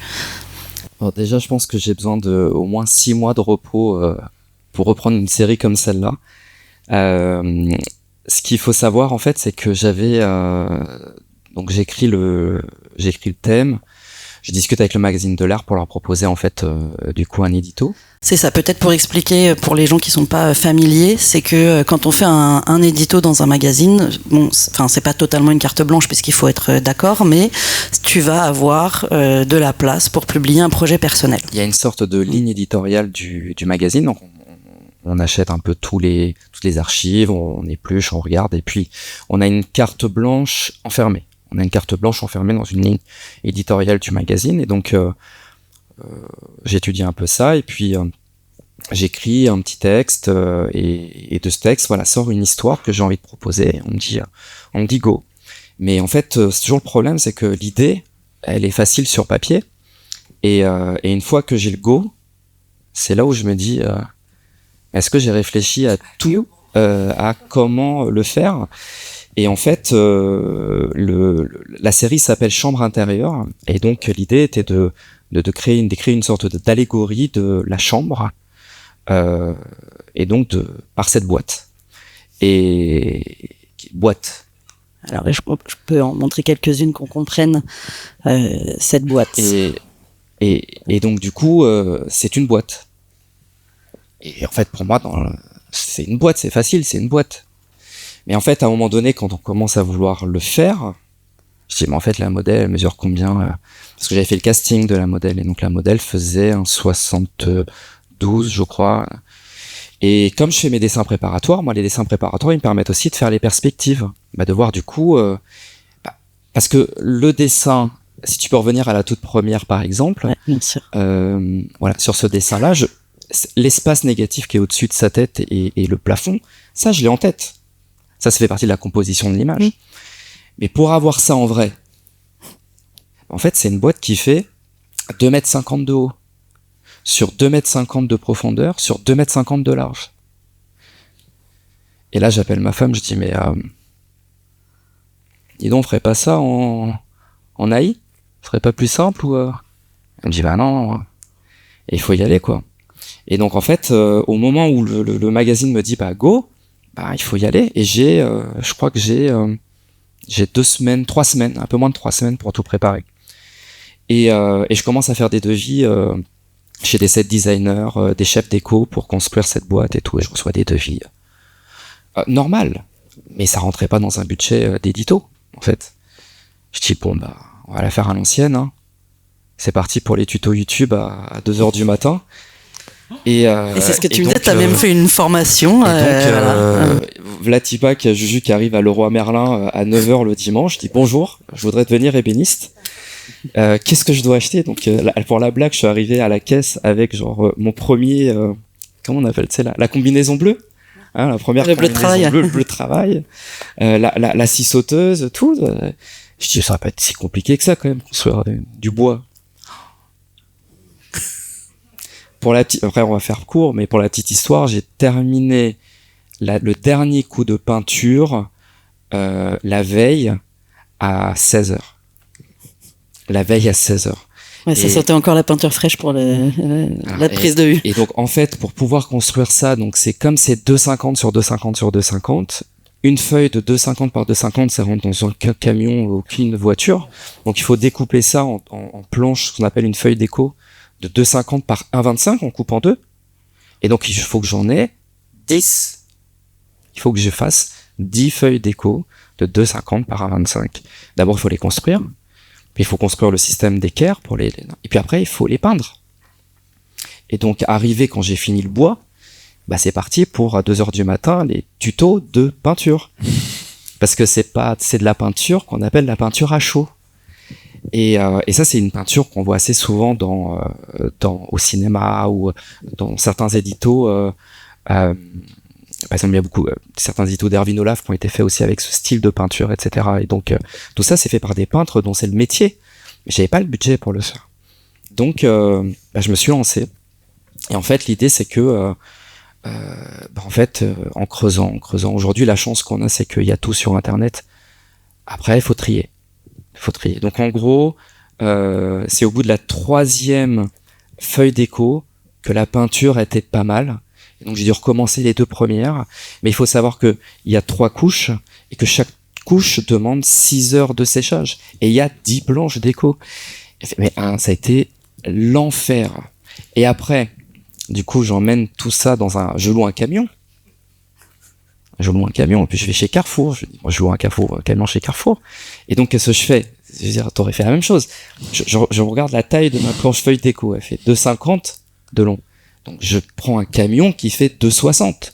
B: Alors déjà, je pense que j'ai besoin de au moins 6 mois de repos pour reprendre une série comme celle-là. Ce qu'il faut savoir en fait, c'est que donc j'ai écrit le thème. Je discute avec le magazine de l'art pour leur proposer en fait du coup un édito.
A: C'est ça, peut-être pour expliquer pour les gens qui sont pas familiers, c'est que quand on fait un édito dans un magazine, c'est pas totalement une carte blanche puisqu'il faut être d'accord, mais tu vas avoir de la place pour publier un projet personnel.
B: Il y a une sorte de ligne éditoriale du magazine, donc on achète un peu toutes les archives, on épluche, on regarde, et puis on a une carte blanche enfermée. On a une carte blanche enfermée dans une ligne éditoriale du magazine, et donc j'étudie un peu ça, et puis j'écris un petit texte, et de ce texte, voilà, sort une histoire que j'ai envie de proposer. On me dit go. Mais en fait, c'est toujours le problème, c'est que l'idée, elle est facile sur papier, et une fois que j'ai le go, c'est là où je me dis, est-ce que j'ai réfléchi à tout, à comment le faire? Et en fait, la série s'appelle Chambre intérieure, et donc l'idée était de créer une sorte d'allégorie de la chambre, et donc par cette boîte. Et boîte.
A: Alors je peux en montrer quelques-unes qu'on comprenne cette boîte.
B: Et donc du coup, c'est une boîte. Et en fait, pour moi, c'est une boîte, c'est facile, c'est une boîte. Mais en fait, à un moment donné, quand on commence à vouloir le faire, je dis, mais en fait, la modèle, elle mesure combien Parce que j'avais fait le casting de la modèle, et donc la modèle faisait un 72, je crois. Et comme je fais mes dessins préparatoires, moi, les dessins préparatoires, ils me permettent aussi de faire les perspectives. De voir du coup... parce que le dessin, si tu peux revenir à la toute première, par exemple,
A: ouais, bien sûr.
B: Voilà, sur ce dessin-là, l'espace négatif qui est au-dessus de sa tête et le plafond, ça, je l'ai en tête. Ça fait partie de la composition de l'image. Mmh. Mais pour avoir ça en vrai, en fait, c'est une boîte qui fait 2,50 m de haut, sur 2,50 m de profondeur, sur 2,50 m de large. Et là, j'appelle ma femme, je dis, mais dis donc, on ferait pas ça en AI? Ce serait pas plus simple ou Elle me dit, bah non, il faut y aller, quoi. Et donc, en fait, au moment où le magazine me dit, bah go, il faut y aller, et je crois que j'ai 2 semaines, 3 semaines, un peu moins de 3 semaines pour tout préparer. Et je commence à faire des devis chez des set designers, des chefs déco pour construire cette boîte et tout, et je reçois des devis normal, mais ça rentrait pas dans un budget d'édito, en fait. Je dis, bon, on va la faire à l'ancienne, hein. C'est parti pour les tutos YouTube à 2h du matin. Et
A: c'est ce que tu me disais, t'as même fait une formation.
B: Vlatipak, Juju qui arrive à Leroy Merlin à 9h le dimanche, je dis bonjour, je voudrais devenir ébéniste. Qu'est-ce que je dois acheter? Donc pour la blague, je suis arrivé à la caisse avec mon premier, comment on appelle, tu sais, la combinaison bleue, hein, la première
A: le bleu de travail.
B: Le bleu de travail, la scie sauteuse, tout. Je dis, ça va pas être si compliqué que ça quand même, construire du bois. Après on va faire court, mais pour la petite histoire, j'ai terminé le dernier coup de peinture la veille à 16h. La veille à 16h.
A: Ouais, ça sentait encore la peinture fraîche pour la prise de vue.
B: Et donc en fait, pour pouvoir construire ça, donc c'est comme c'est 2,50 sur 2,50 sur 2,50, une feuille de 2,50 par 2,50, ça rentre dans un camion, aucune voiture. Donc il faut découper ça en planches, ce qu'on appelle une feuille déco, de 2,50 par 1,25, on coupe en deux. Et donc, il faut que j'en ai 10. Il faut que je fasse 10 feuilles déco de 2,50 par 1,25. D'abord, il faut les construire. Puis, il faut construire le système d'équerre pour et puis après, il faut les peindre. Et donc, arrivé quand j'ai fini le bois, c'est parti pour à 2h du matin, les tutos de peinture. Parce que c'est de la peinture qu'on appelle la peinture à chaud. Et ça, c'est une peinture qu'on voit assez souvent au cinéma ou dans certains éditos. Par exemple, il y a beaucoup certains éditos d'Erwin Olaf qui ont été faits aussi avec ce style de peinture, etc. Et donc, tout ça, c'est fait par des peintres dont c'est le métier. Mais j'avais pas le budget pour le faire. Donc, je me suis lancé. Et en fait, l'idée, c'est que en creusant, aujourd'hui, la chance qu'on a, c'est qu'il y a tout sur Internet. Après, il faut trier. Donc, en gros, c'est au bout de la 3e feuille déco que la peinture était pas mal. Et donc, j'ai dû recommencer les 2 premières. Mais il faut savoir que il y a 3 couches et que chaque couche demande 6 heures de séchage. Et il y a 10 planches déco. Mais ça a été l'enfer. Et après, du coup, j'emmène tout ça je loue un camion. Et puis je vais chez Carrefour. Je loue un camion chez Carrefour. Et donc, qu'est-ce que je fais? Je veux dire, t'aurais fait la même chose. Je regarde la taille de ma planche feuille déco. Elle fait 2,50 de long. Donc, je prends un camion qui fait 2,60.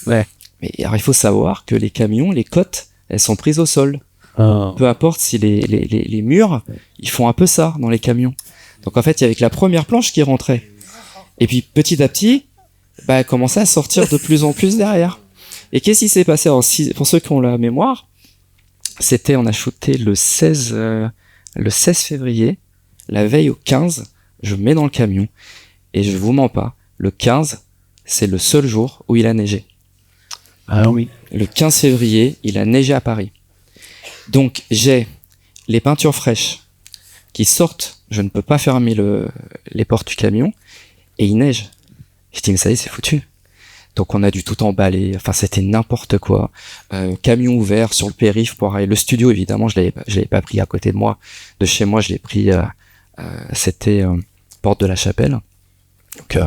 B: Ouais. Mais alors, il faut savoir que les camions, les côtes, elles sont prises au sol. Peu importe si les murs, ils font un peu ça dans les camions. Donc, en fait, il y avait que la première planche qui rentrait. Et puis, petit à petit, elle commençait à sortir de plus en plus derrière. Et qu'est-ce qui s'est passé? Alors, pour ceux qui ont la mémoire, on a shooté le 16 février, la veille au 15, je mets dans le camion, et je vous mens pas, le 15, c'est le seul jour où il a neigé.
F: Ah oui.
B: Le 15 février, il a neigé à Paris. Donc, j'ai les peintures fraîches qui sortent, je ne peux pas fermer les portes du camion, et il neige. Je dis, mais ça y est, c'est foutu. Donc on a dû tout emballer, enfin c'était n'importe quoi. Camion ouvert sur le périph' pour arriver. Le studio évidemment je l'avais pas pris à côté de moi, de chez moi je l'ai pris, c'était porte de la Chapelle. Donc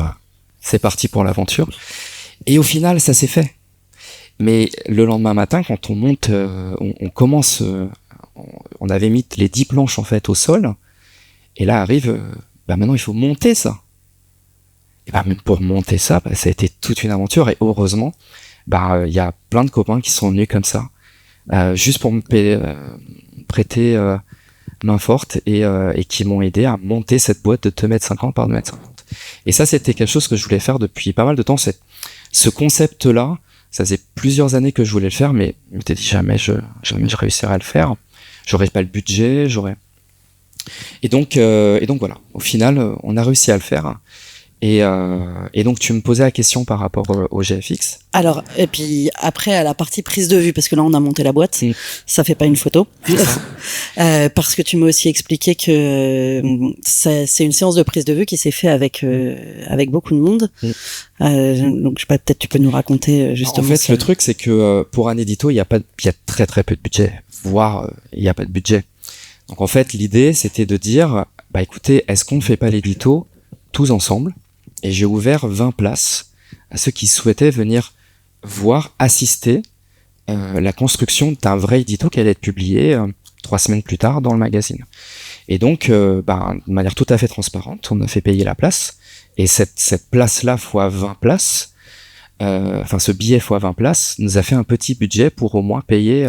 B: c'est parti pour l'aventure. Et au final ça s'est fait. Mais le lendemain matin quand on monte, on commence, on avait mis les 10 planches en fait au sol. Et là arrive, maintenant il faut monter ça. Et même pour monter ça, ça a été toute une aventure et heureusement, y a plein de copains qui sont venus comme ça, juste pour me prêter main forte et qui m'ont aidé à monter cette boîte de 2,50 m par 2,50 m. Et ça, c'était quelque chose que je voulais faire depuis pas mal de temps. Ce concept-là, ça faisait plusieurs années que je voulais le faire, mais je m'étais dit jamais je réussirais à le faire. J'aurais pas le budget, Et donc voilà. Au final, on a réussi à le faire. Et donc tu me posais la question par rapport au GFX.
A: Alors, et puis après à la partie prise de vue, parce que là on a monté la boîte, ça fait pas une photo. Parce que tu m'as aussi expliqué que c'est une séance de prise de vue qui s'est fait avec beaucoup de monde. Donc je sais pas, peut-être tu peux nous raconter justement.
B: En fait,
A: ça.
B: le truc c'est que pour un édito, il y a très très peu de budget, voire il y a pas de budget. Donc en fait, l'idée c'était de dire écoutez, est-ce qu'on ne fait pas l'édito tous ensemble? Et j'ai ouvert 20 places à ceux qui souhaitaient venir voir, assister la construction d'un vrai édito qui allait être publié 3 semaines plus tard dans le magazine. Et donc, de manière tout à fait transparente, on a fait payer la place. Et cette place-là fois 20 places, ce billet fois 20 places, nous a fait un petit budget pour au moins payer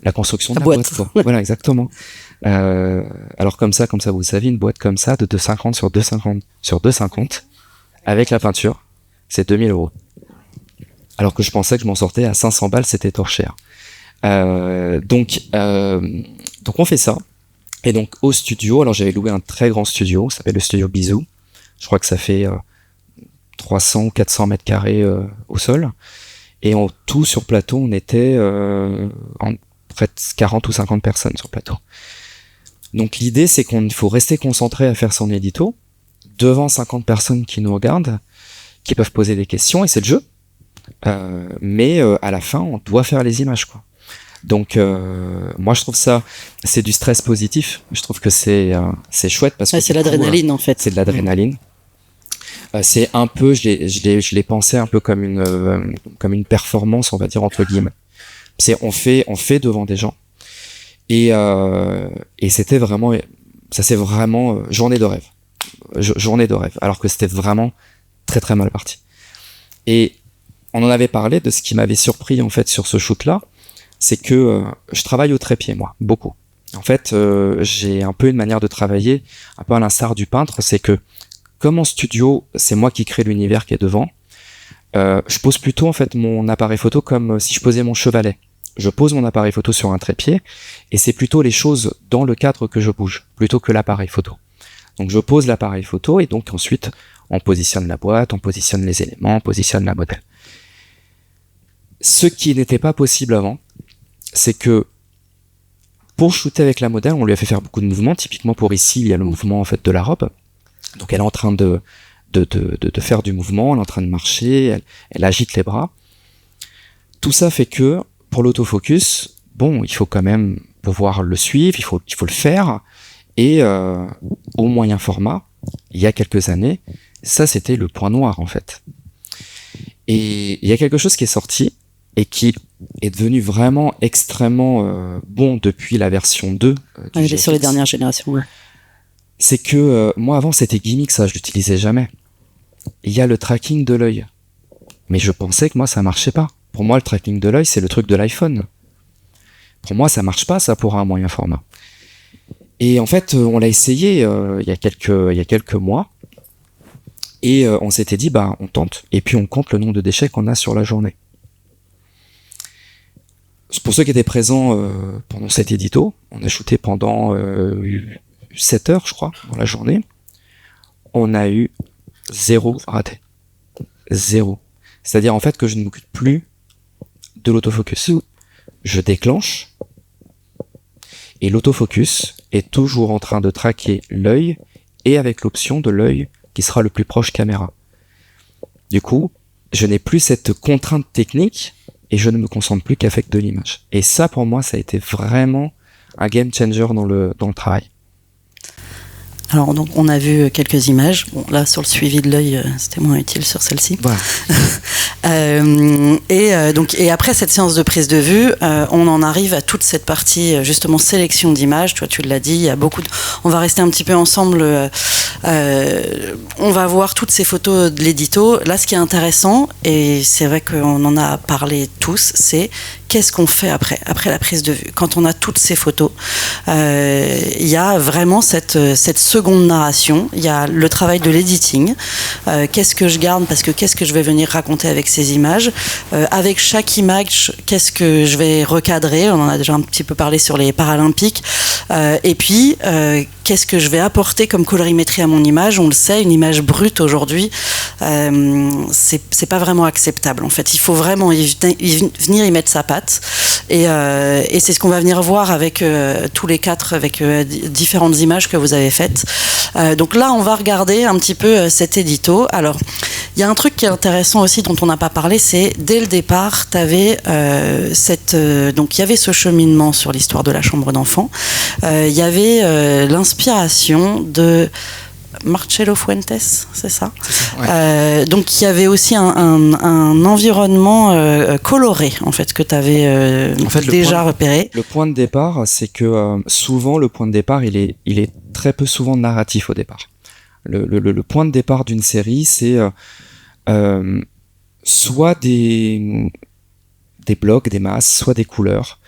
B: la construction de la boîte. Voilà, exactement. Alors comme ça, vous savez, une boîte comme ça de 2,50 sur 2,50 avec la peinture, c'est 2 000 €. Alors que je pensais que je m'en sortais à 500 balles, c'était trop cher. Donc on fait ça. Et donc au studio, alors j'avais loué un très grand studio, ça s'appelle le studio Bisou. Je crois que ça fait 300 ou 400 mètres carrés au sol. Et en tout sur plateau, on était près de 40 ou 50 personnes sur plateau. Donc l'idée, c'est qu'il faut rester concentré à faire son édito, devant 50 personnes qui nous regardent, qui peuvent poser des questions, et c'est le jeu. Mais à la fin, on doit faire les images, quoi. Donc moi je trouve ça, c'est du stress positif. Je trouve que c'est chouette parce que
A: c'est l'adrénaline en fait.
B: C'est de l'adrénaline. C'est un peu, je l'ai pensé un peu comme une performance, on va dire entre guillemets. On fait devant des gens. Et c'était vraiment, ça c'est vraiment journée de rêve. Journée de rêve. Alors que c'était vraiment très très mal parti. Et on en avait parlé de ce qui m'avait surpris en fait sur ce shoot-là, c'est que je travaille au trépied, moi, beaucoup. En fait, j'ai un peu une manière de travailler, un peu à l'instar du peintre, c'est que comme en studio, c'est moi qui crée l'univers qui est devant, je pose plutôt en fait mon appareil photo comme si je posais mon chevalet. Je pose mon appareil photo sur un trépied, et c'est plutôt les choses dans le cadre que je bouge, plutôt que l'appareil photo. Donc je pose l'appareil photo, et donc ensuite On positionne la boîte, on positionne les éléments, on positionne la modèle. Ce qui n'était pas possible avant, c'est que pour shooter avec la modèle, on lui a fait faire beaucoup de mouvements. Typiquement pour ici, il y a le mouvement en fait de la robe. Donc elle est en train de faire du mouvement, elle est en train de marcher, elle agite les bras. Tout ça fait que pour l'autofocus, bon, il faut quand même pouvoir le suivre, il faut le faire. Et au moyen format, il y a quelques années, ça c'était le point noir en fait. Et il y a quelque chose qui est sorti et qui est devenu vraiment extrêmement bon depuis la version 2.
A: Il est sur les dernières générations. Ouais.
B: C'est que moi avant c'était gimmick, ça je l'utilisais jamais. Il y a le tracking de l'œil. Mais je pensais que moi ça marchait pas. Pour moi le tracking de l'œil c'est le truc de l'iPhone. Pour moi ça marche pas ça pour un moyen format. Et en fait on l'a essayé il y a quelques mois. Et on s'était dit bah on tente. Et puis on compte le nombre de déchets qu'on a sur la journée. Pour ceux qui étaient présents pendant cet édito, on a shooté pendant 7 heures, je crois, dans la journée. On a eu 0 raté. 0. C'est-à-dire en fait que je ne m'occupe plus de l'autofocus. Je déclenche et l'autofocus est toujours en train de traquer l'œil et avec l'option de l'œil qui sera le plus proche caméra. Du coup, je n'ai plus cette contrainte technique et je ne me concentre plus qu'avec de l'image. Et ça, pour moi, ça a été vraiment un game changer dans le travail.
A: Alors donc on a vu quelques images. Bon là sur le suivi de l'œil, c'était moins utile sur celle-ci.
B: Voilà.
A: Et après cette séance de prise de vue, on en arrive à toute cette partie justement sélection d'images. Toi tu l'as dit, il y a beaucoup. On va rester un petit peu ensemble. On va voir toutes ces photos de l'édito. Là, ce qui est intéressant, et c'est vrai qu'on en a parlé tous, c'est qu'est-ce qu'on fait après la prise de vue. Quand on a toutes ces photos, il y a vraiment cette seconde narration. Il y a le travail de l'editing. Qu'est-ce que je garde parce que qu'est-ce que je vais venir raconter avec ces images. Avec chaque image, qu'est-ce que je vais recadrer. On en a déjà un petit peu parlé sur les Paralympiques. Et puis, qu'est-ce que je vais apporter comme colorimétrie à mon image. On le sait, une image brute aujourd'hui, c'est pas vraiment acceptable. En fait, il faut vraiment venir y mettre sa patte. Et c'est ce qu'on va venir voir avec tous les 4, avec différentes images que vous avez faites. Donc là, on va regarder un petit peu cet édito. Alors, il y a un truc qui est intéressant aussi dont on n'a pas parlé, c'est dès le départ, t'avais donc il y avait ce cheminement sur l'histoire de la chambre d'enfant. Il y avait l'inspiration de Marcelo Fuentes, c'est ça, ouais. Donc il y avait aussi un environnement coloré en fait que tu avais déjà repéré.
B: Le point de départ, c'est que souvent le point de départ il est très peu souvent narratif au départ. Le point de départ d'une série, c'est soit des blocs, des masses, soit des couleurs.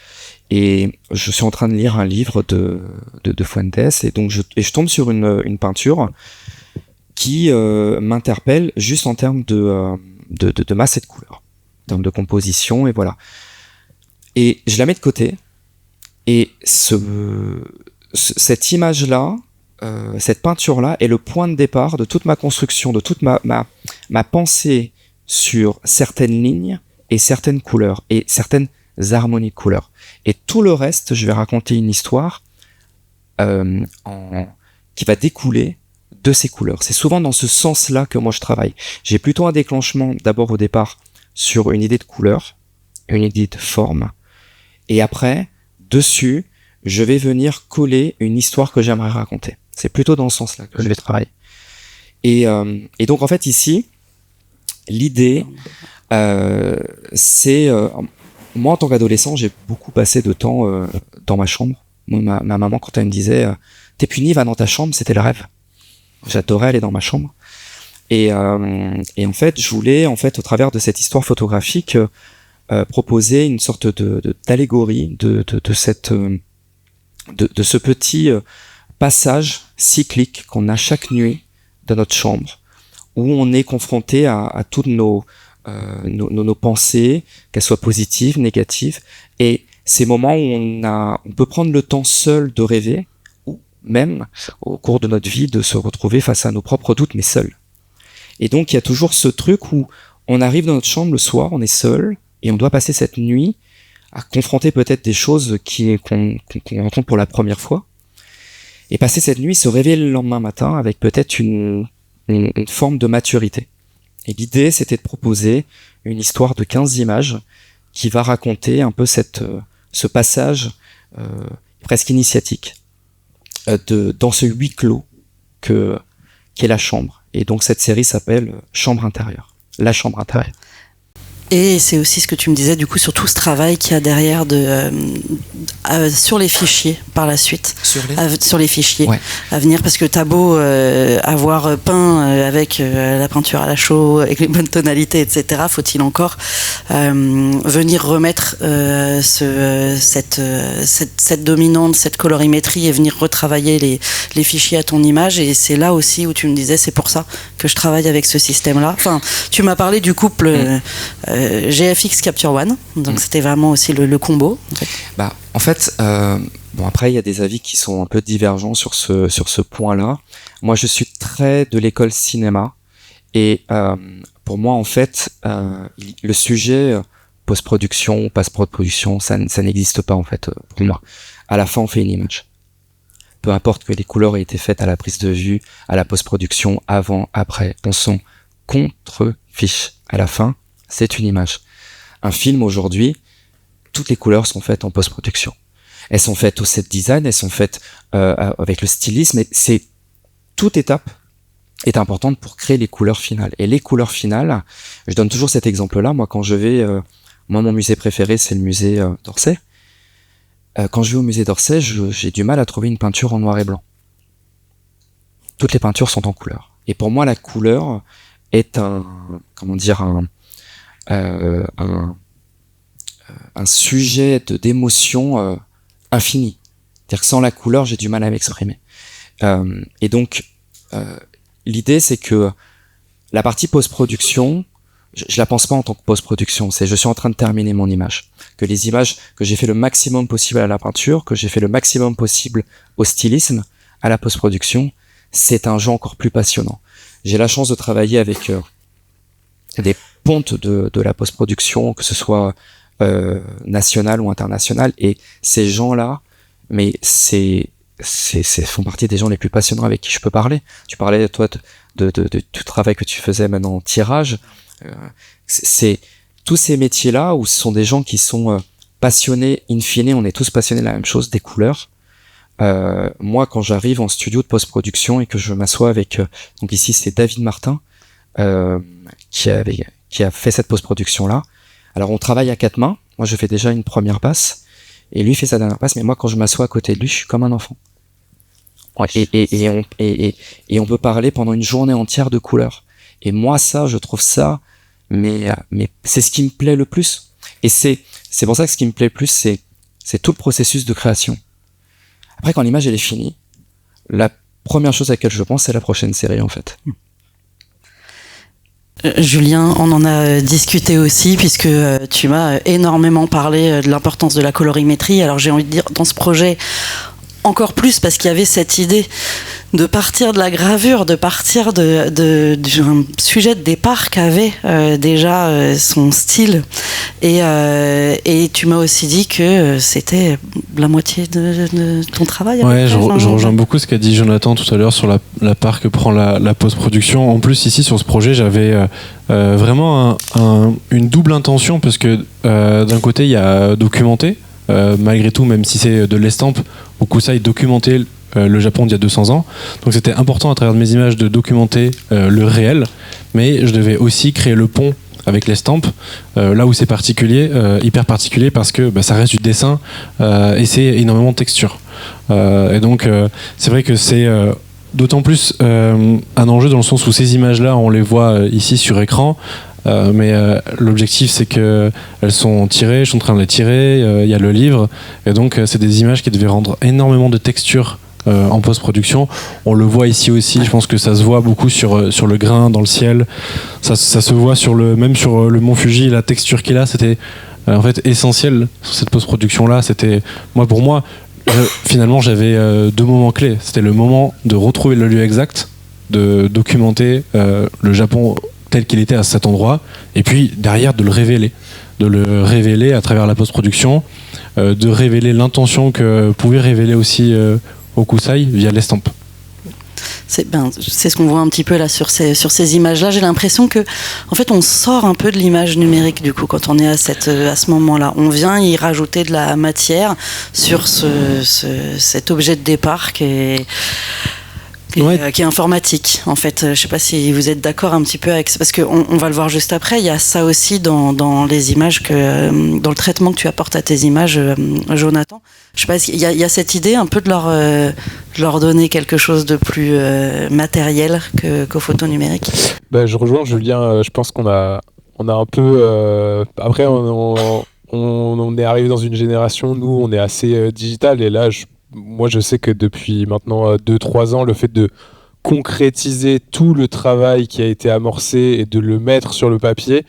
B: Et je suis en train de lire un livre de Fuentes et donc je tombe sur une peinture qui m'interpelle juste en termes de masse et de couleur, en termes de composition, et voilà. Et je la mets de côté et cette image-là, cette peinture-là est le point de départ de toute ma construction, de toute ma pensée sur certaines lignes et certaines couleurs et certaines harmonies de couleurs. Et tout le reste, je vais raconter une histoire qui va découler de ces couleurs. C'est souvent dans ce sens-là que moi je travaille. J'ai plutôt un déclenchement d'abord au départ sur une idée de couleur, une idée de forme, et après, dessus, je vais venir coller une histoire que j'aimerais raconter. C'est plutôt dans ce sens-là que je vais travailler. Et donc en fait ici, l'idée, c'est... moi, en tant qu'adolescent, j'ai beaucoup passé de temps dans ma chambre. Moi, ma maman, quand elle me disait « T'es puni, va dans ta chambre », c'était le rêve. J'adorais aller dans ma chambre. Et en fait, je voulais, au travers de cette histoire photographique, proposer une sorte d'allégorie de ce petit passage cyclique qu'on a chaque nuit dans notre chambre, où on est confronté à toutes nos pensées, qu'elles soient positives, négatives, et ces moments où on peut prendre le temps seul de rêver, ou même au cours de notre vie de se retrouver face à nos propres doutes, mais seul. Et donc il y a toujours ce truc où on arrive dans notre chambre le soir, on est seul, et on doit passer cette nuit à confronter peut-être des choses qu'on rencontre pour la première fois, et passer cette nuit, se réveiller le lendemain matin avec peut-être une forme de maturité. Et l'idée, c'était de proposer une histoire de 15 images qui va raconter un peu ce passage presque initiatique dans ce huis clos qu'est la chambre. Et donc cette série s'appelle Chambre intérieure. La chambre intérieure.
A: Et c'est aussi ce que tu me disais, du coup, sur tout ce travail qu'il y a derrière sur les fichiers par la suite. Sur les fichiers à venir, parce que t'as beau avoir peint avec la peinture à la chaux, avec les bonnes tonalités, etc., faut-il encore venir remettre cette dominante, cette colorimétrie et venir retravailler les fichiers à ton image. Et c'est là aussi où tu me disais, c'est pour ça que je travaille avec ce système-là. Enfin, tu m'as parlé du couple GFX Capture One, donc c'était vraiment aussi le combo.
B: En fait, après il y a des avis qui sont un peu divergents sur ce point-là. Moi, je suis très de l'école cinéma, et pour moi, en fait, le sujet post-production ou post-production, ça n'existe pas en fait pour moi. À la fin, on fait une image. Peu importe que les couleurs aient été faites à la prise de vue, à la post-production, avant, après, on s'en contrefiche. À la fin, c'est une image. Un film aujourd'hui, toutes les couleurs sont faites en post-production. Elles sont faites au set design, elles sont faites avec le stylisme, et toute étape est importante pour créer les couleurs finales. Et les couleurs finales, je donne toujours cet exemple-là. Moi, quand je vais, mon musée préféré, c'est le musée d'Orsay. Quand je vais au musée d'Orsay, j'ai du mal à trouver une peinture en noir et blanc. Toutes les peintures sont en couleur. Et pour moi, la couleur est un sujet d'émotion infini. C'est-à-dire que sans la couleur, j'ai du mal à m'exprimer. Et donc, l'idée, c'est que la partie post-production, je la pense pas en tant que post-production. Je suis en train de terminer mon image. Que les images, que j'ai fait le maximum possible à la peinture, que j'ai fait le maximum possible au stylisme, à la post-production, c'est un jeu encore plus passionnant. J'ai la chance de travailler avec des pontes de la post-production, que ce soit nationale ou internationale, et ces gens-là, mais font partie des gens les plus passionnants avec qui je peux parler. Tu parlais, toi, du travail que tu faisais maintenant en tirage. C'est tous ces métiers-là où ce sont des gens qui sont passionnés, in fine, on est tous passionnés de la même chose, des couleurs. Moi, quand j'arrive en studio de post-production et que je m'assois avec, donc ici c'est David Martin, qui a fait cette post-production-là. Alors on travaille à 4 mains. Moi, je fais déjà une première passe, et lui fait sa dernière passe. Mais moi, quand je m'assois à côté de lui, je suis comme un enfant. Et on peut parler pendant une journée entière de couleurs. Et moi, ça, je trouve ça, mais c'est ce qui me plaît le plus. Et c'est pour ça que ce qui me plaît le plus, c'est tout le processus de création. Après, quand l'image elle est finie, la première chose à laquelle je pense, c'est la prochaine série, en fait.
A: Julien, on en a discuté aussi, puisque tu m'as énormément parlé de l'importance de la colorimétrie. Alors j'ai envie de dire, dans ce projet, encore plus, parce qu'il y avait cette idée de partir de la gravure, de partir d'un sujet de départ qu'avait déjà son style. Et tu m'as aussi dit que c'était la moitié de ton travail.
D: Ouais, je rejoins beaucoup ce qu'a dit Jonathan tout à l'heure sur la part que prend la post-production. En plus, ici, sur ce projet, j'avais vraiment une double intention, parce que d'un côté, il y a documenter, malgré tout, même si c'est de l'estampe, Hokusai documentait le Japon d'il y a 200 ans. Donc c'était important à travers mes images de documenter le réel, mais je devais aussi créer le pont avec l'estampe, là où c'est particulier, hyper particulier, parce que ça reste du dessin et c'est énormément de texture. Et donc c'est vrai que c'est d'autant plus un enjeu dans le sens où ces images-là, on les voit ici sur écran, mais l'objectif c'est que elles sont tirées, je suis en train de les tirer, il y a le livre, et donc c'est des images qui devaient rendre énormément de texture en post-production. On le voit ici aussi, je pense que ça se voit beaucoup sur le grain dans le ciel, ça se voit même sur le mont Fuji, la texture qu'il a, c'était en fait essentiel sur cette post-production là. C'était pour moi finalement j'avais 2 moments clés. C'était le moment de retrouver le lieu exact de documenter le Japon tel qu'il était à cet endroit, et puis derrière de le révéler à travers la post-production, de révéler l'intention que pouvait révéler aussi Hokusai via l'estampe.
A: C'est ce qu'on voit un petit peu là sur ces images-là. J'ai l'impression que, en fait, on sort un peu de l'image numérique du coup quand on est à ce moment-là. On vient y rajouter de la matière sur cet objet de départ qui est informatique, en fait. Je ne sais pas si vous êtes d'accord un petit peu avec ça, parce qu'on va le voir juste après. Il y a ça aussi dans les images, dans le traitement que tu apportes à tes images, Jonathan. Je sais pas, il y a cette idée un peu de leur donner quelque chose de plus matériel qu'aux photos numériques.
C: Je rejoins Julien. Je pense qu'on a un peu... après, on est arrivé dans une génération, nous, on est assez digital, et là, moi, je sais que depuis maintenant 2-3 ans, le fait de concrétiser tout le travail qui a été amorcé et de le mettre sur le papier,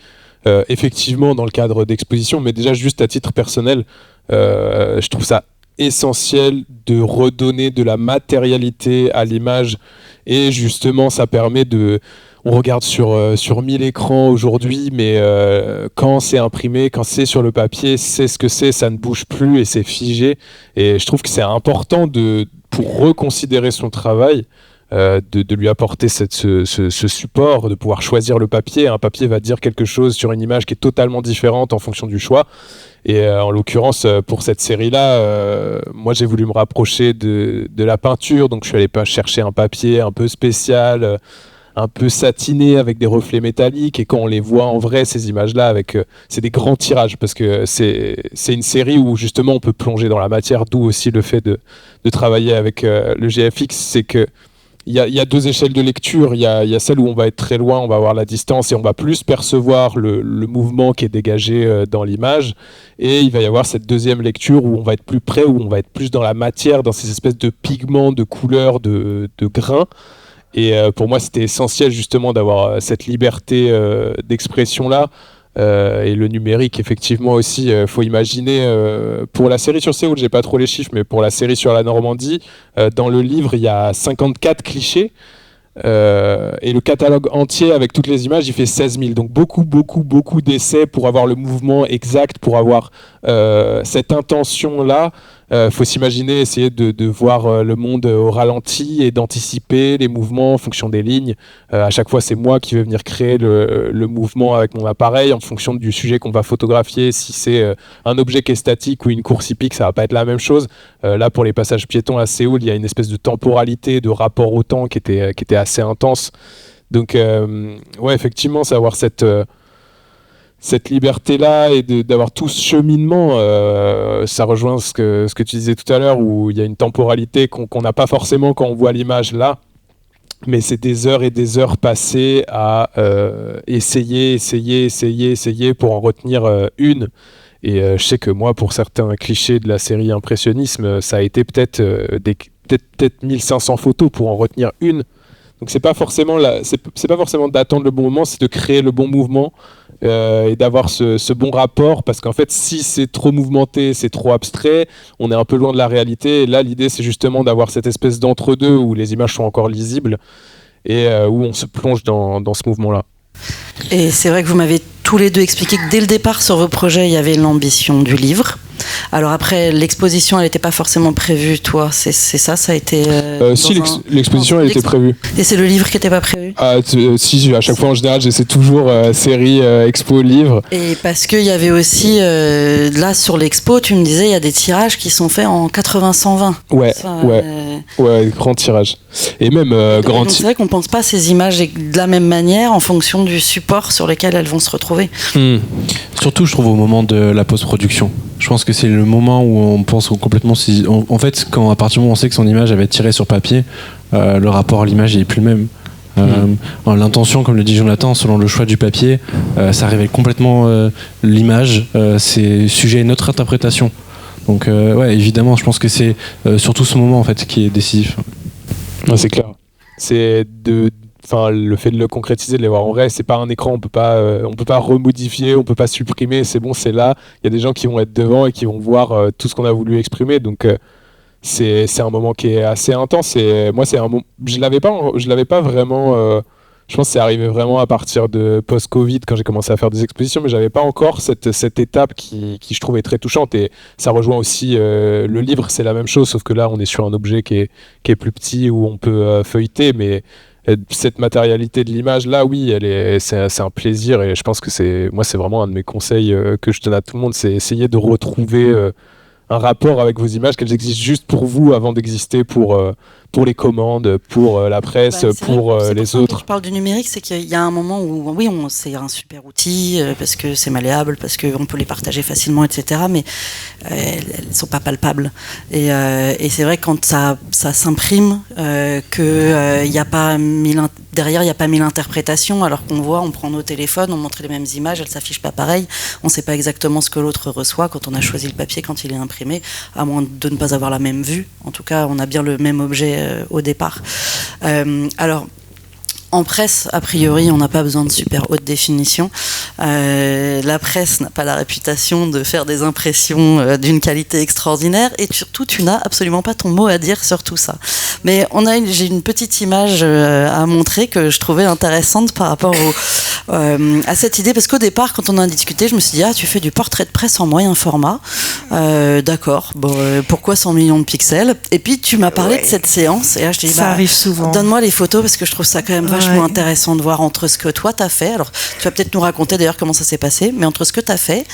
C: effectivement dans le cadre d'exposition, mais déjà juste à titre personnel, je trouve ça essentiel de redonner de la matérialité à l'image, et justement ça permet on regarde sur 1000 écrans aujourd'hui, mais quand c'est imprimé, quand c'est sur le papier, c'est ce que c'est, ça ne bouge plus et c'est figé. Et je trouve que c'est important pour reconsidérer son travail, de lui apporter ce support, de pouvoir choisir le papier. Un papier va dire quelque chose sur une image qui est totalement différente en fonction du choix. Et en l'occurrence, pour cette série-là, moi j'ai voulu me rapprocher de la peinture, donc je suis allé chercher un papier un peu spécial, un peu satiné avec des reflets métalliques, et quand on les voit en vrai, ces images-là, c'est des grands tirages, parce que c'est une série où justement on peut plonger dans la matière, d'où aussi le fait de travailler avec le GFX, c'est que il y a 2 échelles de lecture. Il y a celle où on va être très loin, on va avoir la distance et on va plus percevoir le mouvement qui est dégagé dans l'image, et il va y avoir cette deuxième lecture où on va être plus près, où on va être plus dans la matière, dans ces espèces de pigments, de couleurs, de grains. Et pour moi, c'était essentiel justement d'avoir cette liberté d'expression-là. Et le numérique, effectivement aussi, faut imaginer, pour la série sur Séoul, j'ai pas trop les chiffres, mais pour la série sur la Normandie, dans le livre, il y a 54 clichés. Et le catalogue entier avec toutes les images, il fait 16 000. Donc beaucoup d'essais pour avoir le mouvement exact, pour avoir cette intention-là. Faut s'imaginer, essayer de voir le monde au ralenti et d'anticiper les mouvements en fonction des lignes. À chaque fois, c'est moi qui vais venir créer le mouvement avec mon appareil en fonction du sujet qu'on va photographier. Si c'est un objet qui est statique ou une course hippique, ça va pas être la même chose. Là, pour les passages piétons à Séoul, il y a une espèce de temporalité, de rapport au temps qui était assez intense. Donc, ouais, effectivement, c'est avoir cette liberté-là et d'avoir tout ce cheminement, ça rejoint ce que tu disais tout à l'heure, où il y a une temporalité qu'on n'a pas forcément quand on voit l'image là, mais c'est des heures et des heures passées à essayer pour en retenir une. Et je sais que moi, pour certains clichés de la série Impressionnisme, ça a été peut-être 1500 photos pour en retenir une. Donc c'est pas forcément d'attendre le bon moment, c'est de créer le bon mouvement et d'avoir ce bon rapport, parce qu'en fait si c'est trop mouvementé, c'est trop abstrait, on est un peu loin de la réalité. Et là l'idée c'est justement d'avoir cette espèce d'entre-deux où les images sont encore lisibles et où on se plonge dans ce mouvement-là.
A: Et c'est vrai que vous m'avez tous les deux expliqué que dès le départ sur vos projets il y avait l'ambition du livre. Alors après, l'exposition, elle n'était pas forcément prévue, toi, c'est ça a été...
C: si, l'exposition, elle était prévue.
A: Et c'est le livre qui n'était pas prévu?
C: Si, à chaque fois, en général, j'essaie toujours série, expo, livre.
A: Et parce qu'il y avait aussi, là, sur l'expo, tu me disais, il y a des tirages qui sont faits en 80-120.
C: Ouais, grand tirage. Et même grand tirage.
A: C'est vrai qu'on ne pense pas ces images de la même manière en fonction du support sur lequel elles vont se retrouver.
D: Surtout, je trouve, au moment de la post-production. Je pense que c'est le moment où on pense complètement... En fait, à partir du moment où on sait que son image avait tiré sur papier, le rapport à l'image n'est plus le même. L'intention, comme le dit Jonathan, selon le choix du papier, ça révèle complètement l'image. C'est sujet à notre interprétation. Donc, ouais, évidemment, je pense que c'est surtout ce moment en fait, qui est décisif.
C: Ouais, c'est clair. C'est le fait de le concrétiser, de les voir en vrai, c'est pas un écran, on peut pas remodifier, on peut pas supprimer, c'est bon, c'est là. Il y a des gens qui vont être devant et qui vont voir tout ce qu'on a voulu exprimer. Donc c'est un moment qui est assez intense. Et moi, je l'avais pas vraiment. Je pense que c'est arrivé vraiment à partir de post-Covid quand j'ai commencé à faire des expositions, mais j'avais pas encore cette étape qui je trouvais très touchante. Et ça rejoint aussi le livre, c'est la même chose, sauf que là, on est sur un objet qui est plus petit où on peut feuilleter, mais cette matérialité de l'image, là, oui, c'est un plaisir. Et je pense que c'est vraiment un de mes conseils que je donne à tout le monde, c'est essayer de retrouver un rapport avec vos images, qu'elles existent juste pour vous avant d'exister pour les commandes, pour la presse, pour les autres.
A: Quand je parle du numérique, c'est qu'il y a un moment où, oui, c'est un super outil parce que c'est malléable, parce qu'on peut les partager facilement, etc. Mais elles ne sont pas palpables. Et c'est vrai que quand ça s'imprime, qu'il n'y a pas derrière, il n'y a pas mille interprétations, alors on prend nos téléphones, on montre les mêmes images, elles ne s'affichent pas pareil. On ne sait pas exactement ce que l'autre reçoit quand on a choisi le papier, quand il est imprimé, à moins de ne pas avoir la même vue. En tout cas, on a bien le même objet au départ. Alors, en presse, a priori, on n'a pas besoin de super haute définition. La presse n'a pas la réputation de faire des impressions d'une qualité extraordinaire, et surtout, tu n'as absolument pas ton mot à dire sur tout ça. Mais j'ai une petite image à montrer que je trouvais intéressante par rapport à cette idée, parce qu'au départ, quand on en a discuté, je me suis dit, tu fais du portrait de presse en moyen format. D'accord, bon, pourquoi 100 millions de pixels? Et puis, tu m'as parlé de cette séance, et là, je te dis,
E: ça arrive souvent.
A: Donne-moi les photos, parce que je trouve ça quand même vachement intéressant de voir entre ce que toi t'as fait. Alors, tu vas peut-être nous raconter d'ailleurs comment ça s'est passé, mais entre ce que t'as fait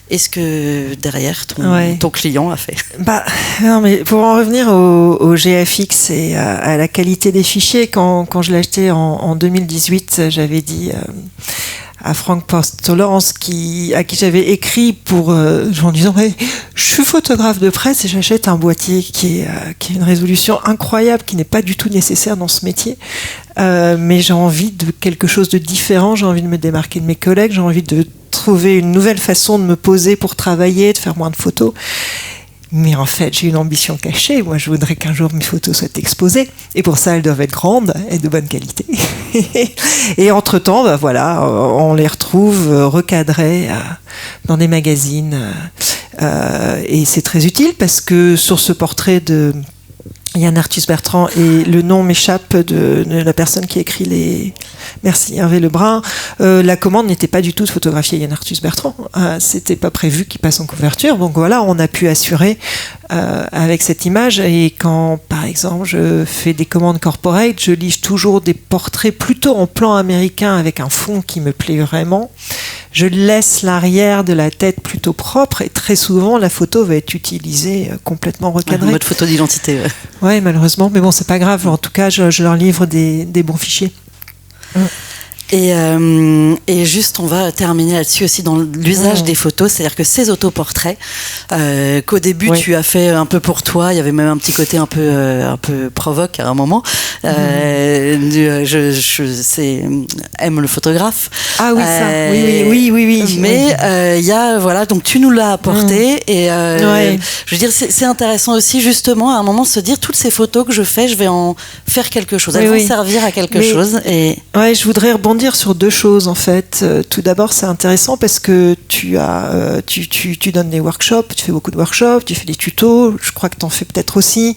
A: et ce que derrière ton client a fait.
E: Non, mais pour en revenir au GFX et à la qualité des fichiers, quand je l'ai acheté en 2018, j'avais dit à Frank Post-Lawrence à qui j'avais écrit en disant je suis photographe de presse et j'achète un boîtier qui a une résolution incroyable, qui n'est pas du tout nécessaire dans ce métier, mais j'ai envie de quelque chose de différent, j'ai envie de me démarquer de mes collègues, j'ai envie de trouver une nouvelle façon de me poser pour travailler, de faire moins de photos. Mais en fait, j'ai une ambition cachée. Moi, je voudrais qu'un jour mes photos soient exposées. Et pour ça, elles doivent être grandes et de bonne qualité. Et entre-temps, on les retrouve recadrées dans des magazines. Et c'est très utile parce que sur ce portrait de Yann Arthus Bertrand, et le nom m'échappe de la personne qui écrit Merci Hervé Lebrun, la commande n'était pas du tout de photographier Yann Arthus Bertrand, c'était pas prévu qu'il passe en couverture, donc voilà, on a pu assurer avec cette image. Et quand par exemple je fais des commandes corporate, je lige toujours des portraits plutôt en plan américain avec un fond qui me plaît vraiment. Je laisse l'arrière de la tête plutôt propre, et très souvent la photo va être utilisée complètement recadrée.
A: En mode photo d'identité.
E: Ouais, malheureusement, mais bon, c'est pas grave. En tout cas, je leur livre des bons fichiers.
A: Et juste, on va terminer là-dessus aussi dans l'usage des photos, c'est-à-dire que ces autoportraits, qu'au début tu as fait un peu pour toi, il y avait même un petit côté un peu provoque à un moment. Aime le photographe.
E: Ah oui, ça. Oui.
A: Mais il y a donc tu nous l'as apporté et je veux dire c'est intéressant aussi justement à un moment de se dire toutes ces photos que je fais, je vais en faire quelque chose. Elles vont servir à quelque chose. Et
E: je voudrais rebondir sur deux choses en fait. Tout d'abord, c'est intéressant parce que tu donnes des workshops, tu fais beaucoup de workshops, tu fais des tutos, je crois que tu en fais peut-être aussi.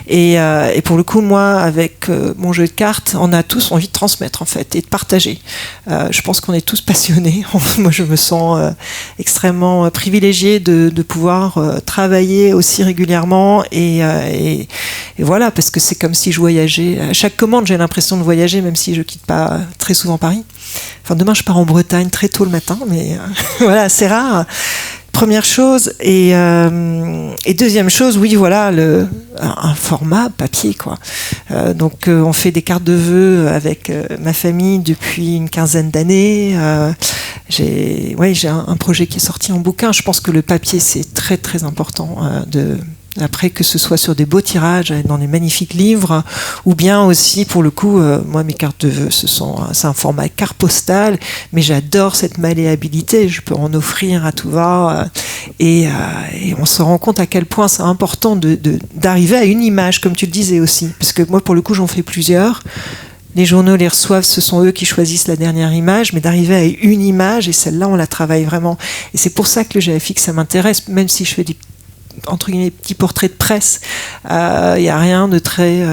E: Et pour le coup, moi, avec mon jeu de cartes, on a tous envie de transmettre en fait et de partager. Je pense qu'on est tous passionnés. Moi, je me sens extrêmement privilégiée de pouvoir travailler aussi régulièrement et voilà, parce que c'est comme si je voyageais. À chaque commande, j'ai l'impression de voyager, même si je quitte pas très souvent Paris. Enfin, demain, je pars en Bretagne très tôt le matin, mais voilà, c'est rare. Première chose. Et deuxième chose, oui, voilà, un format papier, quoi. Donc, on fait des cartes de vœux avec ma famille depuis une quinzaine d'années. J'ai un projet qui est sorti en bouquin. Je pense que le papier, c'est très, très important après, que ce soit sur des beaux tirages, dans des magnifiques livres, ou bien aussi, pour le coup, moi, mes cartes de vœux, c'est un format carte postale, mais j'adore cette malléabilité, je peux en offrir à tout va, et on se rend compte à quel point c'est important d'arriver à une image, comme tu le disais aussi, parce que moi, pour le coup, j'en fais plusieurs. Les journaux les reçoivent, ce sont eux qui choisissent la dernière image, mais d'arriver à une image, et celle-là, on la travaille vraiment. Et c'est pour ça que le GFX, ça m'intéresse, même si je fais entre guillemets petit portrait de presse. Il y a rien de très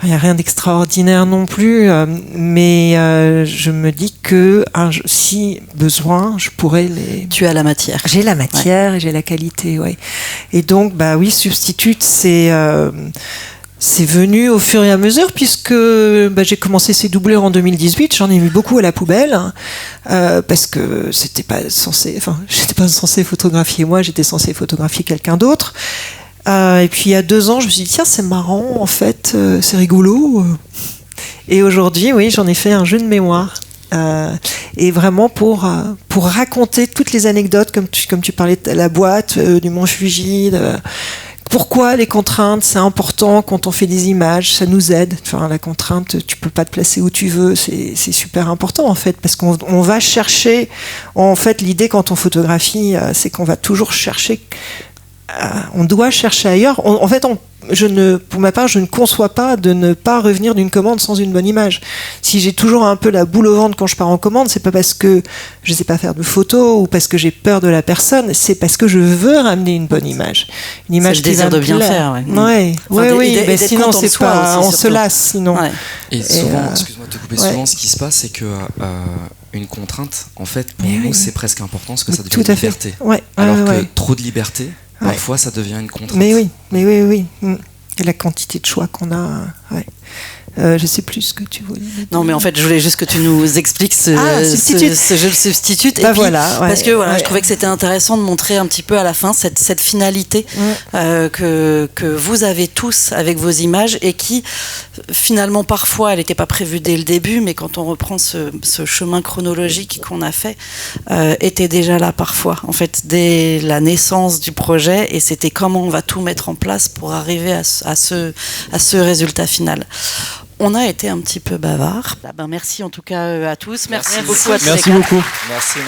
E: il n'y a rien d'extraordinaire non plus, mais je me dis que si besoin, je pourrais les...
A: Tu as la matière.
E: J'ai la matière et j'ai la qualité, ouais. Et donc, bah oui, Substitute, c'est venu au fur et à mesure, puisque j'ai commencé ces doublures en 2018, j'en ai mis beaucoup à la poubelle, parce que j'étais pas censée photographier moi, j'étais censée photographier quelqu'un d'autre. Et puis il y a 2 ans, je me suis dit tiens, c'est marrant en fait, c'est rigolo. Et aujourd'hui, oui, j'en ai fait un jeu de mémoire. Et vraiment pour raconter toutes les anecdotes, comme tu parlais de la boîte, du Mont Fuji, pourquoi les contraintes, c'est important quand on fait des images, ça nous aide. Enfin, la contrainte, tu peux pas te placer où tu veux, c'est super important en fait, parce qu'on va chercher, en fait, l'idée quand on photographie, c'est qu'on va toujours chercher. On doit chercher ailleurs. En fait, pour ma part, je ne conçois pas de ne pas revenir d'une commande sans une bonne image. Si j'ai toujours un peu la boule au ventre quand je pars en commande, c'est pas parce que je sais pas faire de photos ou parce que j'ai peur de la personne, c'est parce que je veux ramener une bonne image. Une image
A: c'est le désir de bien faire.
E: Oui. Sinon, c'est pas. On se lasse, sinon.
B: Ouais. Et souvent, excuse-moi de te couper, souvent, ce qui se passe, c'est que une contrainte, en fait, pour nous, c'est presque important parce que ça devient une liberté. Alors que trop de liberté. Parfois, ça devient une contrainte.
E: Mais oui. Et la quantité de choix qu'on a. Je sais plus ce que tu voulais dire.
A: Non, mais en fait, je voulais juste que tu nous expliques ce jeu de Substitute. Et puis, parce que je trouvais que c'était intéressant de montrer un petit peu à la fin cette finalité que vous avez tous avec vos images et qui, finalement, parfois, elle n'était pas prévue dès le début, mais quand on reprend ce chemin chronologique qu'on a fait, était déjà là parfois, en fait, dès la naissance du projet, et c'était comment on va tout mettre en place pour arriver à ce résultat final. On a été un petit peu bavard. Merci en tout cas à tous. Merci beaucoup à tous.
C: Merci beaucoup.
B: Merci.